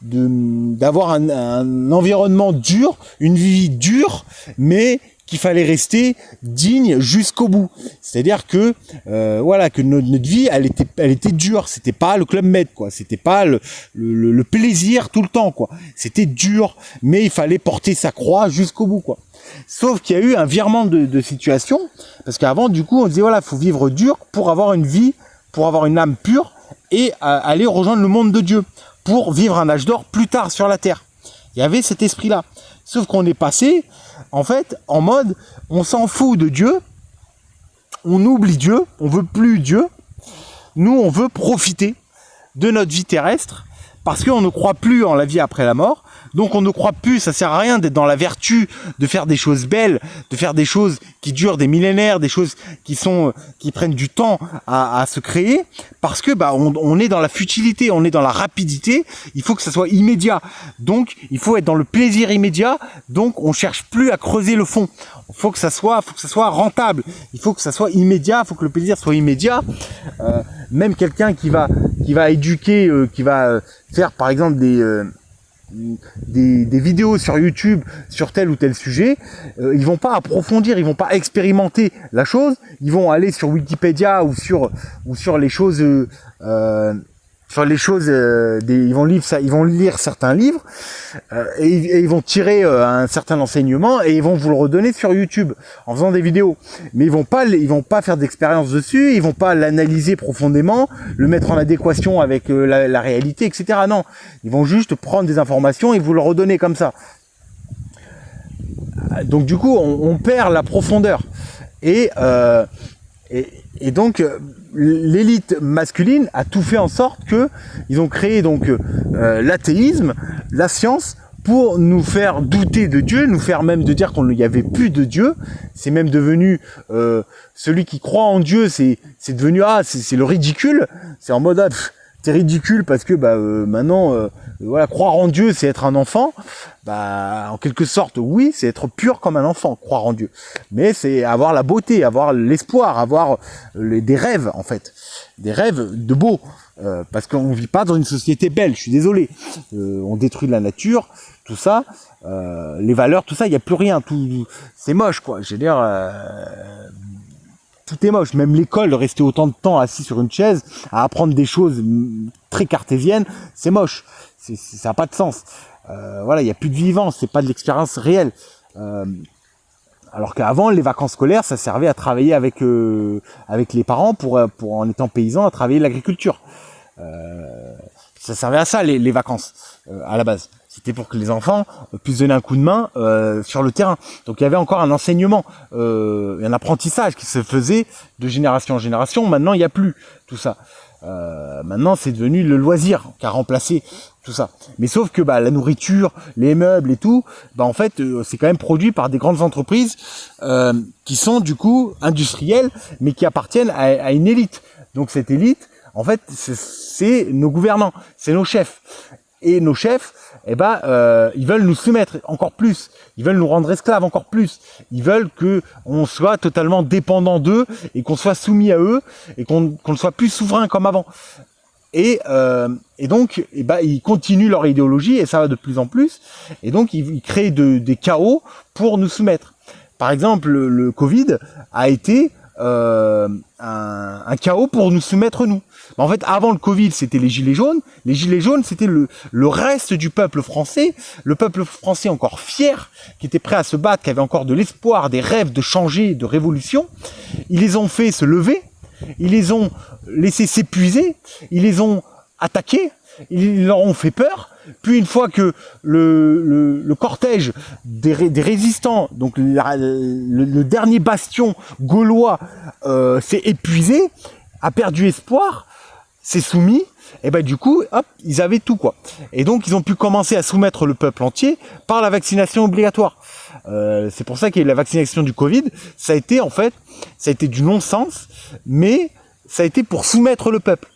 d'avoir un environnement dur, une vie dure, mais qu'il fallait rester digne jusqu'au bout. C'est-à-dire que que notre vie, elle était dure. C'était pas le Club Med, quoi. C'était pas le plaisir tout le temps, quoi. C'était dur, mais il fallait porter sa croix jusqu'au bout, quoi. Sauf qu'il y a eu un virement de situation, parce qu'avant, du coup, on disait voilà, faut vivre dur pour avoir une vie, pour avoir une âme pure et aller rejoindre le monde de Dieu, pour vivre un âge d'or plus tard sur la terre. Il y avait cet esprit-là. Sauf qu'on est passé, en fait, en mode, on s'en fout de Dieu, on oublie Dieu, on veut plus Dieu, nous on veut profiter, de notre vie terrestre, parce qu'on ne croit plus en la vie après la mort. Donc on ne croit plus, ça sert à rien d'être dans la vertu, de faire des choses belles, de faire des choses qui durent des millénaires, des choses qui prennent du temps à se créer, parce que on est dans la futilité, on est dans la rapidité. Il faut que ça soit immédiat. Donc il faut être dans le plaisir immédiat. Donc on cherche plus à creuser le fond. Il faut que ça soit rentable. Il faut que ça soit immédiat. Il faut que le plaisir soit immédiat. Même quelqu'un qui va éduquer, qui va faire par exemple des vidéos sur YouTube sur tel ou tel sujet, ils vont pas approfondir, ils vont pas expérimenter la chose, ils vont aller sur Wikipédia ou sur les choses ils vont lire certains livres et ils vont tirer un certain enseignement et ils vont vous le redonner sur YouTube en faisant des vidéos. Mais ils vont pas faire d'expérience dessus, ils vont pas l'analyser profondément, le mettre en adéquation avec la réalité, etc. Non, ils vont juste prendre des informations et vous le redonner comme ça. Donc du coup, on perd la profondeur et donc l'élite masculine a tout fait en sorte que ils ont créé donc l'athéisme, la science, pour nous faire douter de Dieu, nous faire même de dire qu'il n'y avait plus de Dieu. C'est même devenu celui qui croit en Dieu, c'est devenu c'est le ridicule. C'est en mode c'est ridicule parce que maintenant voilà, croire en Dieu c'est être un enfant. En quelque sorte oui, c'est être pur comme un enfant, croire en Dieu. Mais c'est avoir la beauté, avoir l'espoir, avoir des rêves en fait, des rêves de beau. Parce qu'on vit pas dans une société belle, je suis désolé. On détruit la nature, tout ça, les valeurs, tout ça, il n'y a plus rien, tout c'est moche quoi. Je veux dire, tout est moche. Même l'école, rester autant de temps assis sur une chaise à apprendre des choses très cartésiennes, c'est moche. Ça n'a pas de sens. Voilà, il n'y a plus de vivance, c'est pas de l'expérience réelle. Alors qu'avant, les vacances scolaires, ça servait à travailler avec les parents pour en étant paysan, à travailler l'agriculture. Ça servait à ça les vacances à la base. C'était pour que les enfants puissent donner un coup de main sur le terrain. Donc il y avait encore un enseignement, un apprentissage qui se faisait de génération en génération. Maintenant, il n'y a plus tout ça. Maintenant, c'est devenu le loisir qui a remplacé tout ça. Mais sauf que la nourriture, les meubles et tout, en fait, c'est quand même produit par des grandes entreprises qui sont du coup industrielles, mais qui appartiennent à une élite. Donc cette élite, en fait, c'est nos gouvernants, c'est nos chefs. Et nos chefs, ils veulent nous soumettre encore plus. Ils veulent nous rendre esclaves encore plus. Ils veulent que on soit totalement dépendant d'eux et qu'on soit soumis à eux et qu'on ne soit plus souverain comme avant. Et donc, ils continuent leur idéologie et ça va de plus en plus. Et donc, ils créent des chaos pour nous soumettre. Par exemple, le Covid a été un chaos pour nous soumettre nous. En fait, avant le Covid, c'était les gilets jaunes. Les gilets jaunes, c'était le reste du peuple français, le peuple français encore fier, qui était prêt à se battre, qui avait encore de l'espoir, des rêves de changer, de révolution. Ils les ont fait se lever, ils les ont laissés s'épuiser, ils les ont attaqués, ils leur ont fait peur. Puis une fois que le cortège des résistants, donc le dernier bastion gaulois s'est épuisé, a perdu espoir, s'est soumis, et du coup, hop, ils avaient tout quoi. Et donc ils ont pu commencer à soumettre le peuple entier par la vaccination obligatoire. C'est pour ça que la vaccination du Covid, ça a été du non-sens, mais ça a été pour soumettre le peuple,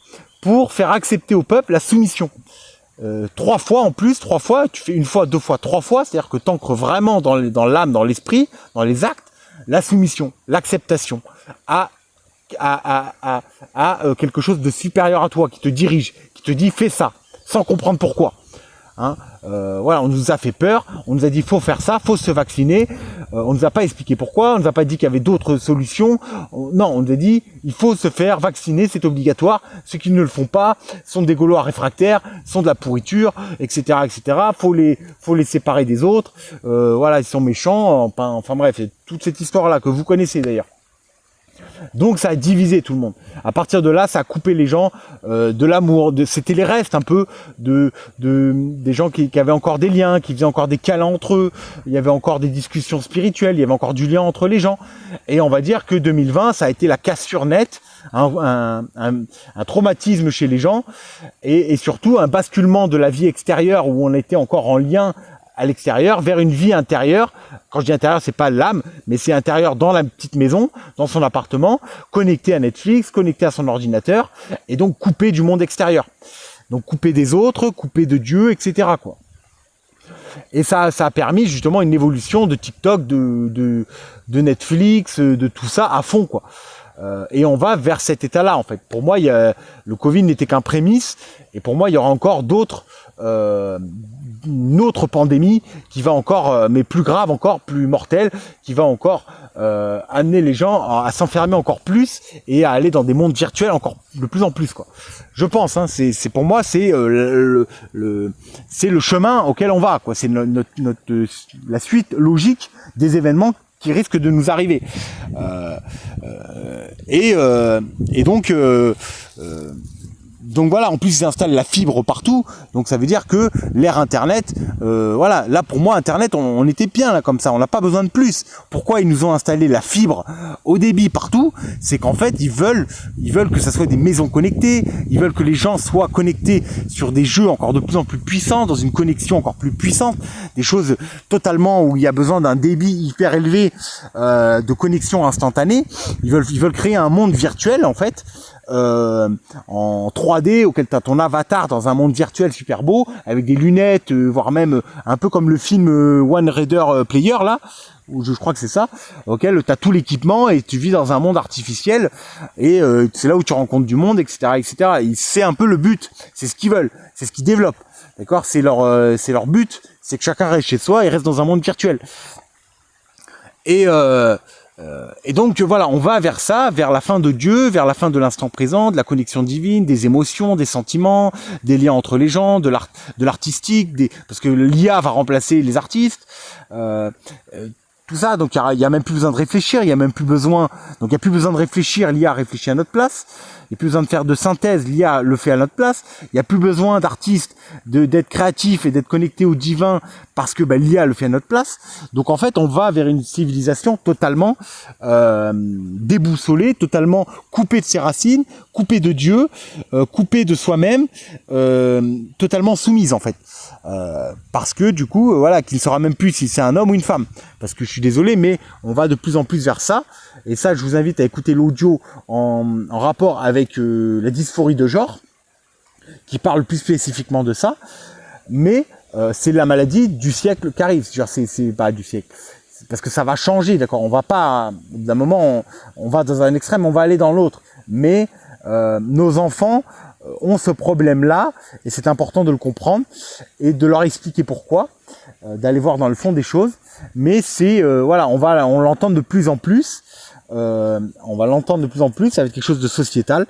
pour faire accepter au peuple la soumission. 3 fois en plus, 3 fois, tu fais 1 fois, 2 fois, 3 fois, c'est-à-dire que tu ancres vraiment dans l'âme, dans l'esprit, dans les actes, la soumission, l'acceptation à quelque chose de supérieur à toi, qui te dirige, qui te dit fais ça, sans comprendre pourquoi. Voilà, on nous a fait peur, on nous a dit faut faire ça, faut se vacciner, on nous a pas expliqué pourquoi, on nous a pas dit qu'il y avait d'autres solutions, non, on nous a dit il faut se faire vacciner, c'est obligatoire, ceux qui ne le font pas sont des Gaulois réfractaires, sont de la pourriture, etc., faut les séparer des autres, voilà, ils sont méchants, enfin bref, toute cette histoire-là que vous connaissez d'ailleurs. Donc ça a divisé tout le monde. À partir de là, ça a coupé les gens de l'amour. C'était les restes un peu des gens qui avaient encore des liens, qui faisaient encore des câlins entre eux. Il y avait encore des discussions spirituelles, il y avait encore du lien entre les gens. Et on va dire que 2020, ça a été la cassure nette un traumatisme chez les gens et surtout un basculement de la vie extérieure où on était encore en lien à l'extérieur vers une vie intérieure. Quand je dis intérieur, c'est pas l'âme, mais c'est intérieur dans la petite maison, dans son appartement, connecté à Netflix, connecté à son ordinateur et donc coupé du monde extérieur. Donc coupé des autres, coupé de Dieu, etc., quoi. Et ça a permis justement une évolution de TikTok, de Netflix, de tout ça à fond, quoi. Et on va vers cet état-là, en fait. Pour moi, le Covid n'était qu'un prémisse, et pour moi, il y aura encore une autre pandémie qui va encore, mais plus grave encore, plus mortelle, qui va encore amener les gens à s'enfermer encore plus et à aller dans des mondes virtuels encore de plus en plus, quoi. Je pense, hein, c'est pour moi, c'est le chemin auquel on va, quoi. C'est la suite logique des événements qui risquent de nous arriver. Donc voilà, en plus ils installent la fibre partout, donc ça veut dire que l'ère Internet, voilà, là pour moi Internet, on était bien là comme ça, on n'a pas besoin de plus. Pourquoi ils nous ont installé la fibre au débit partout? C'est qu'en fait ils veulent que ça soit des maisons connectées, ils veulent que les gens soient connectés sur des jeux encore de plus en plus puissants, dans une connexion encore plus puissante, des choses totalement où il y a besoin d'un débit hyper élevé de connexion instantanée. Ils veulent créer un monde virtuel en fait. En 3D auquel tu as ton avatar dans un monde virtuel super beau avec des lunettes, voire même un peu comme le film One Raider Player là, où je crois que c'est ça, auquel tu as tout l'équipement et tu vis dans un monde artificiel et c'est là où tu rencontres du monde, etc., etc. Et c'est un peu le but, c'est ce qu'ils veulent, c'est ce qu'ils développent, d'accord, c'est leur but, c'est que chacun reste chez soi et reste dans un monde virtuel. Et donc voilà, on va vers ça, vers la fin de Dieu, vers la fin de l'instant présent, de la connexion divine, des émotions, des sentiments, des liens entre les gens, de l'artistique, parce que l'IA va remplacer les artistes, tout ça. Donc il y a même plus besoin de réfléchir, il y a même plus besoin, donc il y a plus besoin de réfléchir, l'IA réfléchit à notre place. Il n'y a plus besoin de faire de synthèse, l'IA le fait à notre place. Il n'y a plus besoin d'artistes, d'être créatifs et d'être connectés au divin parce que l'IA le fait à notre place. Donc en fait, on va vers une civilisation totalement déboussolée, totalement coupée de ses racines, coupée de Dieu, coupée de soi-même, totalement soumise en fait. Parce que du coup, voilà, qu'il ne saura même plus si c'est un homme ou une femme. Parce que je suis désolé, mais on va de plus en plus vers ça. Et ça, je vous invite à écouter l'audio en rapport avec la dysphorie de genre, qui parle plus spécifiquement de ça. Mais c'est la maladie du siècle qui arrive. C'est pas du siècle. Parce que ça va changer, d'accord. On va pas, d'un moment, on va dans un extrême, on va aller dans l'autre. Mais nos enfants ont ce problème-là, et c'est important de le comprendre et de leur expliquer pourquoi, d'aller voir dans le fond des choses. Mais c'est voilà, on l'entend de plus en plus. On va l'entendre de plus en plus, ça va être quelque chose de sociétal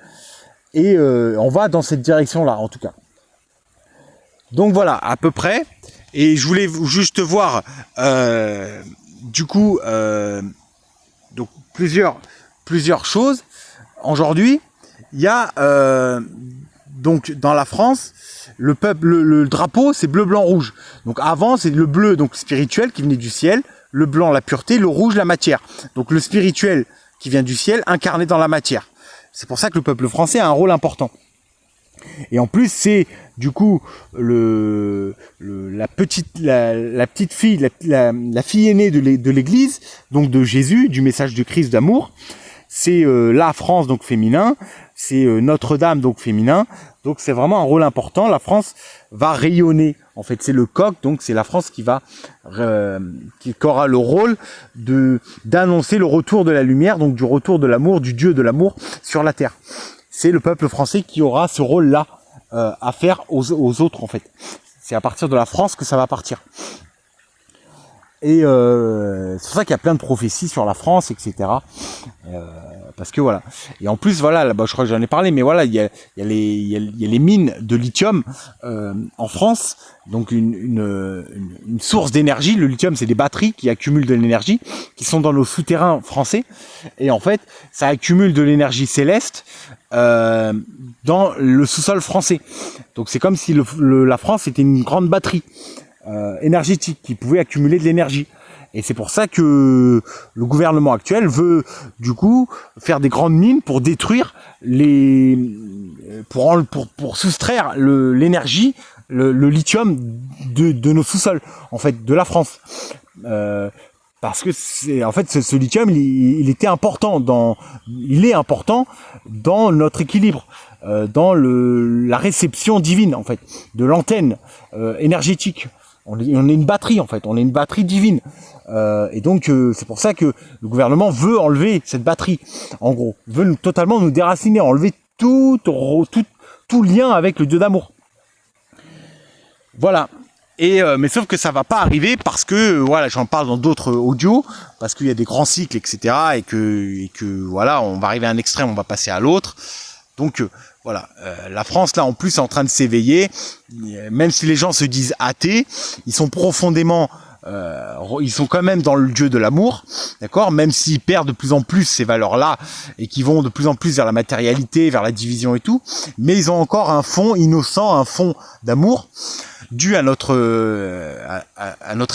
et on va dans cette direction-là en tout cas. Donc voilà, à peu près. Et je voulais juste voir du coup donc plusieurs choses. Aujourd'hui, il y a donc dans la France, le peuple, le drapeau, c'est bleu, blanc, rouge. Donc avant, c'est le bleu, donc spirituel, qui venait du ciel, le blanc, la pureté, le rouge, la matière. Donc le spirituel qui vient du ciel, incarné dans la matière. C'est pour ça que le peuple français a un rôle important. Et en plus, c'est du coup la petite fille, la fille aînée de l'Église, donc de Jésus, du message du Christ d'amour. C'est la France, donc féminin. C'est Notre-Dame, donc féminin. Donc c'est vraiment un rôle important. La France va rayonner. En fait, c'est le coq, donc c'est la France qui aura le rôle d'annoncer le retour de la lumière, donc du retour de l'amour, du Dieu de l'amour sur la terre. C'est le peuple français qui aura ce rôle-là à faire aux autres, en fait. C'est à partir de la France que ça va partir. Et c'est pour ça qu'il y a plein de prophéties sur la France, etc. Parce que voilà. Et en plus, voilà, là, je crois que j'en ai parlé, mais voilà, il y a les mines de lithium en France. Donc une source d'énergie. Le lithium, c'est des batteries qui accumulent de l'énergie, qui sont dans nos souterrains français. Et en fait, ça accumule de l'énergie céleste dans le sous-sol français. Donc c'est comme si la France était une grande batterie énergétique qui pouvait accumuler de l'énergie. Et c'est pour ça que le gouvernement actuel veut, du coup, faire des grandes mines pour détruire pour soustraire l'énergie, le lithium de nos sous-sols, en fait, de la France. Parce que ce lithium, il est important dans notre équilibre, dans la réception divine, en fait, de l'antenne énergétique. On est une batterie, en fait, on est une batterie divine. Et donc, c'est pour ça que le gouvernement veut enlever cette batterie, en gros. Il veut totalement nous déraciner, enlever tout lien avec le Dieu d'amour. Voilà. Mais sauf que ça va pas arriver parce que, voilà, j'en parle dans d'autres audios, parce qu'il y a des grands cycles, etc. Et que voilà, on va arriver à un extrême, on va passer à l'autre. Donc, voilà, la France, là, en plus, est en train de s'éveiller. Même si les gens se disent athées, ils sont profondément... ils sont quand même dans le Dieu de l'amour, d'accord, même s'ils perdent de plus en plus ces valeurs-là et qu'ils vont de plus en plus vers la matérialité, vers la division et tout, mais ils ont encore un fond innocent, un fond d'amour dû à notre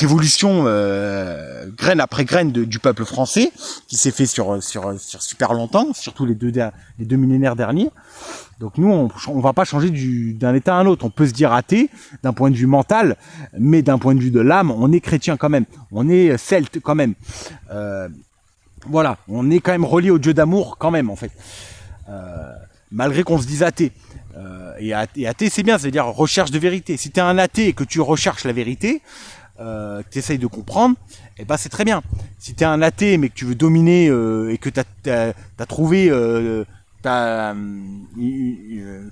évolution graine après graine du peuple français qui s'est fait sur super longtemps, surtout les deux millénaires derniers. Donc nous, on va pas changer d'un état à un autre. On peut se dire athée d'un point de vue mental, mais d'un point de vue de l'âme, on est chrétien quand même. On est celte quand même. Voilà, on est quand même relié au Dieu d'amour quand même en fait. Malgré qu'on se dise athée. Et athée, c'est bien, c'est-à-dire recherche de vérité. Si tu es un athée et que tu recherches la vérité, que tu essayes de comprendre, eh ben c'est très bien. Si tu es un athée mais que tu veux dominer et que tu as trouvé...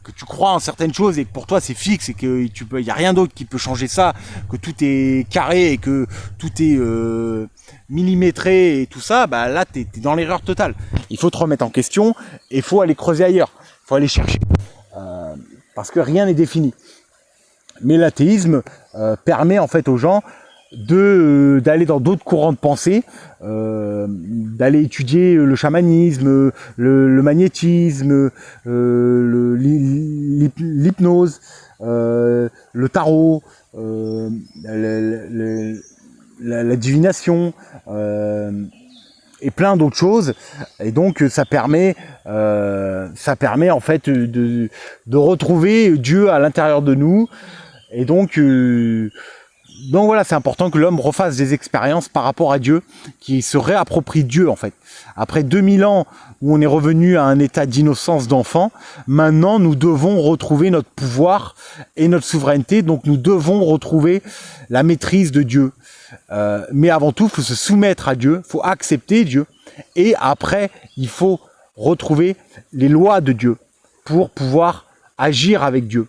que tu crois en certaines choses et que pour toi c'est fixe et que il y a rien d'autre qui peut changer ça, que tout est carré et que tout est millimétré et tout ça, bah là t'es dans l'erreur totale. Il faut te remettre en question et il faut aller creuser ailleurs, il faut aller chercher parce que rien n'est défini. Mais l'athéisme permet en fait aux gens d'aller dans d'autres courants de pensée, d'aller étudier le chamanisme, le magnétisme, l'hypnose, le tarot, la divination, et plein d'autres choses. Et donc ça permet en fait de retrouver Dieu à l'intérieur de nous. Et donc voilà, c'est important que l'homme refasse des expériences par rapport à Dieu, qui se réapproprie Dieu en fait. Après 2000 ans où on est revenu à un état d'innocence d'enfant, maintenant nous devons retrouver notre pouvoir et notre souveraineté, donc nous devons retrouver la maîtrise de Dieu. Mais avant tout, il faut se soumettre à Dieu, il faut accepter Dieu, et après, il faut retrouver les lois de Dieu pour pouvoir agir avec Dieu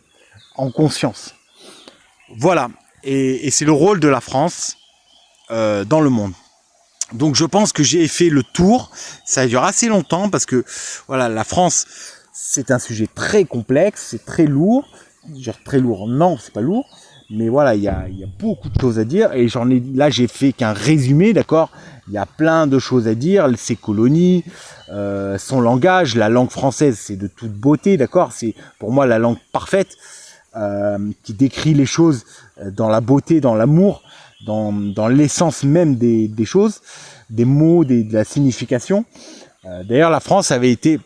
en conscience. Voilà. Et c'est le rôle de la France dans le monde. Donc je pense que j'ai fait le tour. Ça dure assez longtemps parce que voilà, la France, c'est un sujet très complexe, c'est très lourd. Je veux dire très lourd, non, c'est pas lourd. Mais voilà, il y a beaucoup de choses à dire. Et là, j'ai fait qu'un résumé, d'accord. Il y a plein de choses à dire. Ses colonies, son langage, la langue française, c'est de toute beauté, d'accord. C'est pour moi la langue parfaite. Qui décrit les choses dans la beauté, dans l'amour, dans l'essence même des choses, des mots, de la signification. D'ailleurs, la France avait été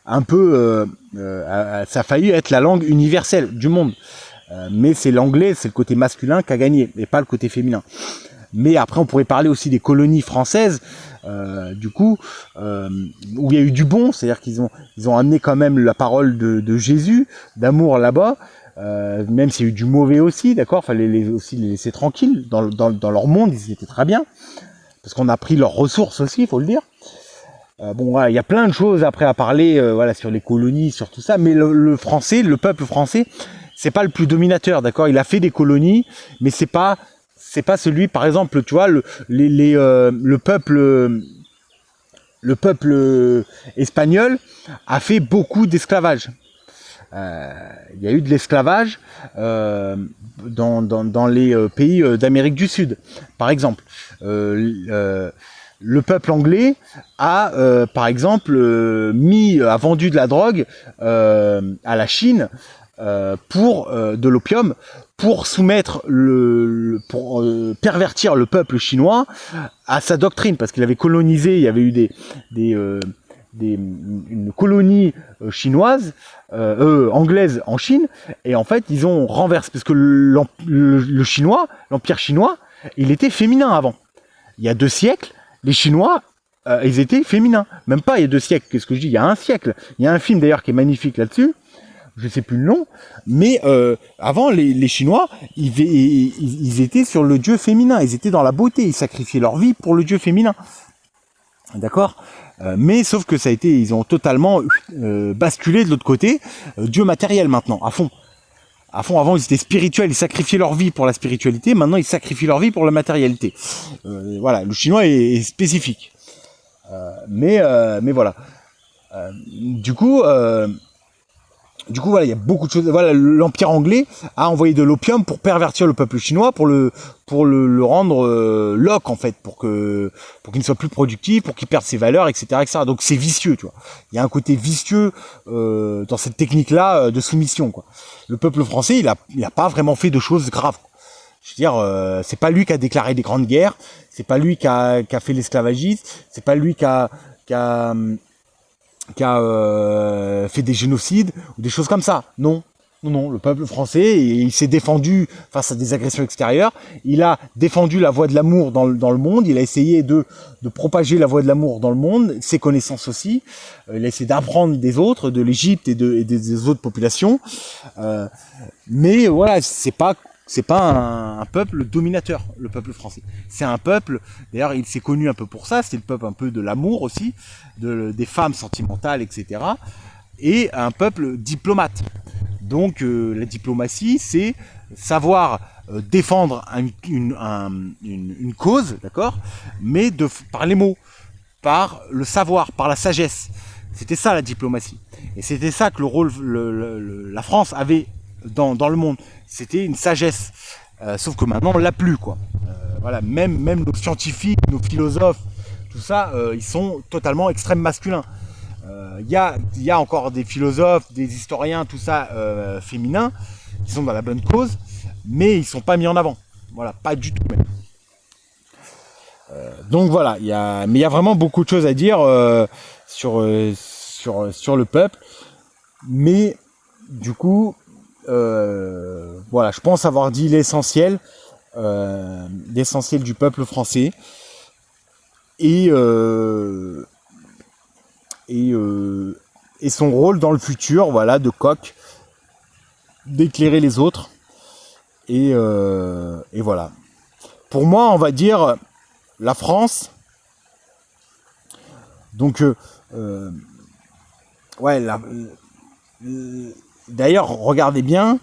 un peu... ça a failli être la langue universelle du monde. Mais c'est l'anglais, c'est le côté masculin qui a gagné, et pas le côté féminin. Mais après, on pourrait parler aussi des colonies françaises, du coup, où il y a eu du bon, c'est-à-dire qu'ils ont amené quand même la parole de Jésus, d'amour là-bas, même s'il y a eu du mauvais aussi, d'accord, fallait aussi les laisser tranquilles, dans leur monde, ils étaient très bien, parce qu'on a pris leurs ressources aussi, il faut le dire. Bon, voilà, il y a plein de choses après à parler, voilà, sur les colonies, sur tout ça, mais le peuple français, c'est pas le plus dominateur, d'accord, il a fait des colonies, mais c'est pas celui, par exemple, tu vois, le peuple espagnol a fait beaucoup d'esclavage. Il y a eu de l'esclavage dans les pays d'Amérique du Sud, par exemple. Le peuple anglais a, par exemple, a vendu de la drogue à la Chine pour de l'opium pour soumettre pour pervertir le peuple chinois à sa doctrine, parce qu'il avait colonisé, il y avait eu une colonie chinoise, anglaise en Chine, et en fait ils ont renversé, parce que le chinois, l'empire chinois, il était féminin avant. Il y a 2 siècles, les Chinois, ils étaient féminins. Même pas il y a 2 siècles, qu'est-ce que je dis, il y a 1 siècle. Il y a un film d'ailleurs qui est magnifique là-dessus, je sais plus le nom, mais avant les Chinois, ils étaient sur le dieu féminin, ils étaient dans la beauté, ils sacrifiaient leur vie pour le dieu féminin. D'accord, mais sauf que ça a été, ils ont totalement basculé de l'autre côté, dieu matériel maintenant, à fond. Avant ils étaient spirituels, ils sacrifiaient leur vie pour la spiritualité, maintenant ils sacrifient leur vie pour la matérialité. Voilà, le chinois est spécifique. Mais voilà. Du coup, voilà, il y a beaucoup de choses. Voilà, l'Empire anglais a envoyé de l'opium pour pervertir le peuple chinois, pour le rendre loc en fait, pour qu'il ne soit plus productif, pour qu'il perde ses valeurs, etc., etc. Donc c'est vicieux, tu vois. Il y a un côté vicieux dans cette technique-là de soumission, quoi. Le peuple français, il a pas vraiment fait de choses graves. Je veux dire, c'est pas lui qui a déclaré des grandes guerres, c'est pas lui qui a fait l'esclavagisme, c'est pas lui qui a fait des génocides ou des choses comme ça. Non, le peuple français, il s'est défendu face à des agressions extérieures. Il a défendu la voie de l'amour dans le monde. Il a essayé de propager la voie de l'amour dans le monde, ses connaissances aussi. Il a essayé d'apprendre des autres, de l'Égypte et des autres populations. Mais voilà, c'est pas un peuple dominateur, le peuple français. C'est un peuple, d'ailleurs il s'est connu un peu pour ça, c'est le peuple un peu de l'amour aussi, des femmes sentimentales, etc. Et un peuple diplomate. Donc la diplomatie, c'est savoir défendre une cause, d'accord, mais par les mots, par le savoir, par la sagesse. C'était ça la diplomatie. Et c'était ça que le rôle, la France avait dans le monde. C'était une sagesse. Sauf que maintenant on l'a plus, quoi. Voilà, même nos scientifiques, nos philosophes, tout ça, ils sont totalement extrêmes masculins. Il y a encore des philosophes, des historiens, tout ça, féminins, qui sont dans la bonne cause, mais ils sont pas mis en avant. Voilà, pas du tout même. Donc voilà, mais il y a vraiment beaucoup de choses à dire sur le peuple. Mais du coup, voilà, je pense avoir dit l'essentiel du peuple français et son rôle dans le futur, voilà, de coq, d'éclairer les autres et voilà. Pour moi, on va dire la France. Donc ouais, d'ailleurs, regardez bien,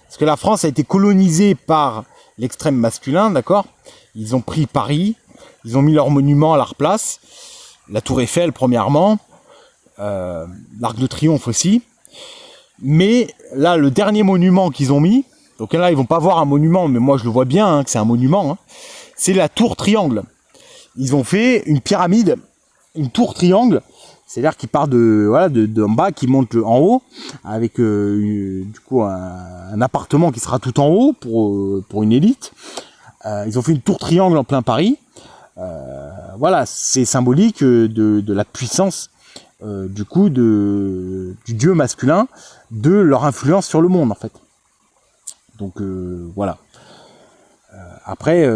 parce que la France a été colonisée par l'extrême masculin, d'accord? Ils ont pris Paris, ils ont mis leurs monuments à leur place, la Tour Eiffel premièrement, l'Arc de Triomphe aussi. Mais là, le dernier monument qu'ils ont mis, donc là, ils vont pas voir un monument, mais moi je le vois bien, hein, que c'est un monument, hein, c'est la Tour Triangle. Ils ont fait une pyramide, une tour triangle. C'est-à-dire qu'il part d'en bas, qui monte en haut, avec du coup un appartement qui sera tout en haut pour une élite. Ils ont fait une tour triangle en plein Paris. Voilà, c'est symbolique de la puissance du coup du dieu masculin, de leur influence sur le monde en fait. Donc voilà. Après,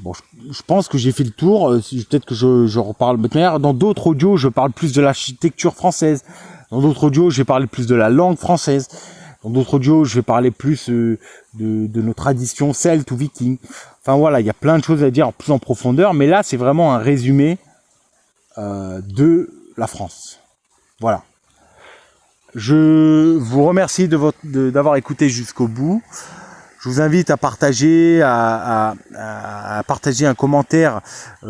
bon, je pense que j'ai fait le tour. Peut-être que je reparle. Dans d'autres audios, je parle plus de l'architecture française. Dans d'autres audios, je vais parler plus de la langue française. Dans d'autres audios, je vais parler plus de nos traditions celtes ou vikings. Enfin voilà, il y a plein de choses à dire plus en profondeur. Mais là, c'est vraiment un résumé de la France. Voilà. Je vous remercie d'avoir écouté jusqu'au bout. Je vous invite à partager, à partager un commentaire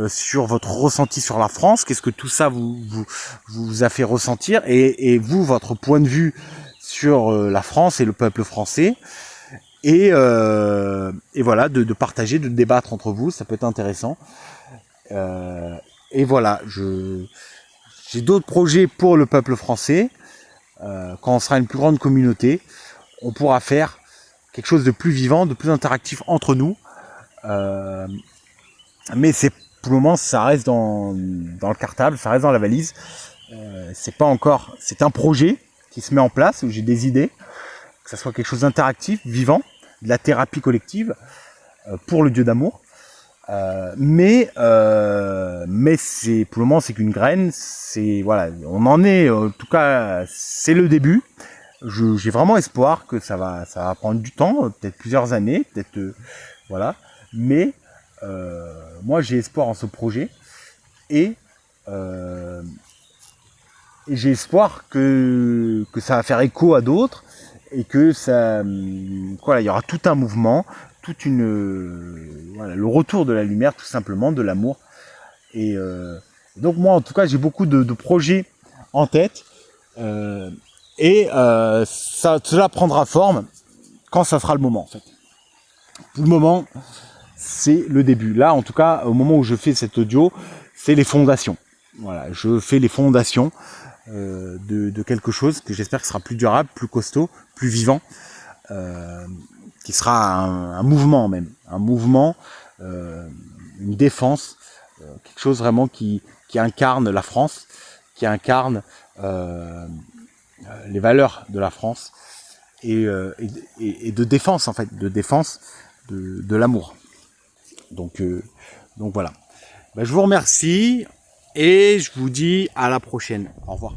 sur votre ressenti sur la France. Qu'est-ce que tout ça vous a fait ressentir et vous, votre point de vue sur la France et le peuple français. Et voilà, de partager, de débattre entre vous, ça peut être intéressant. Et voilà, j'ai d'autres projets pour le peuple français. Quand on sera une plus grande communauté, on pourra faire quelque chose de plus vivant, de plus interactif entre nous. Mais c'est pour le moment, ça reste dans le cartable, ça reste dans la valise. C'est pas encore, c'est un projet qui se met en place où j'ai des idées, que ça soit quelque chose d'interactif, vivant, de la thérapie collective pour le Dieu d'amour. Mais c'est pour le moment c'est qu'une graine. C'est voilà, on en est. En tout cas, c'est le début. J'ai vraiment espoir que ça va prendre du temps, peut-être plusieurs années, peut-être voilà. Mais moi j'ai espoir en ce projet et j'ai espoir que ça va faire écho à d'autres et que ça, voilà, il y aura tout un mouvement, toute une, voilà, le retour de la lumière, tout simplement, de l'amour. Et donc moi, en tout cas, j'ai beaucoup de projets en tête cela prendra forme quand ça sera le moment, en fait. Pour le moment, c'est le début. Là, en tout cas, au moment où je fais cet audio, c'est les fondations. Voilà, je fais les fondations de quelque chose que j'espère que sera plus durable, plus costaud, plus vivant, qui sera un mouvement même, un mouvement, une défense, quelque chose vraiment qui incarne la France, qui incarne les valeurs de la France et de défense en fait, de défense de l'amour. Donc voilà. Ben, je vous remercie et je vous dis à la prochaine. Au revoir.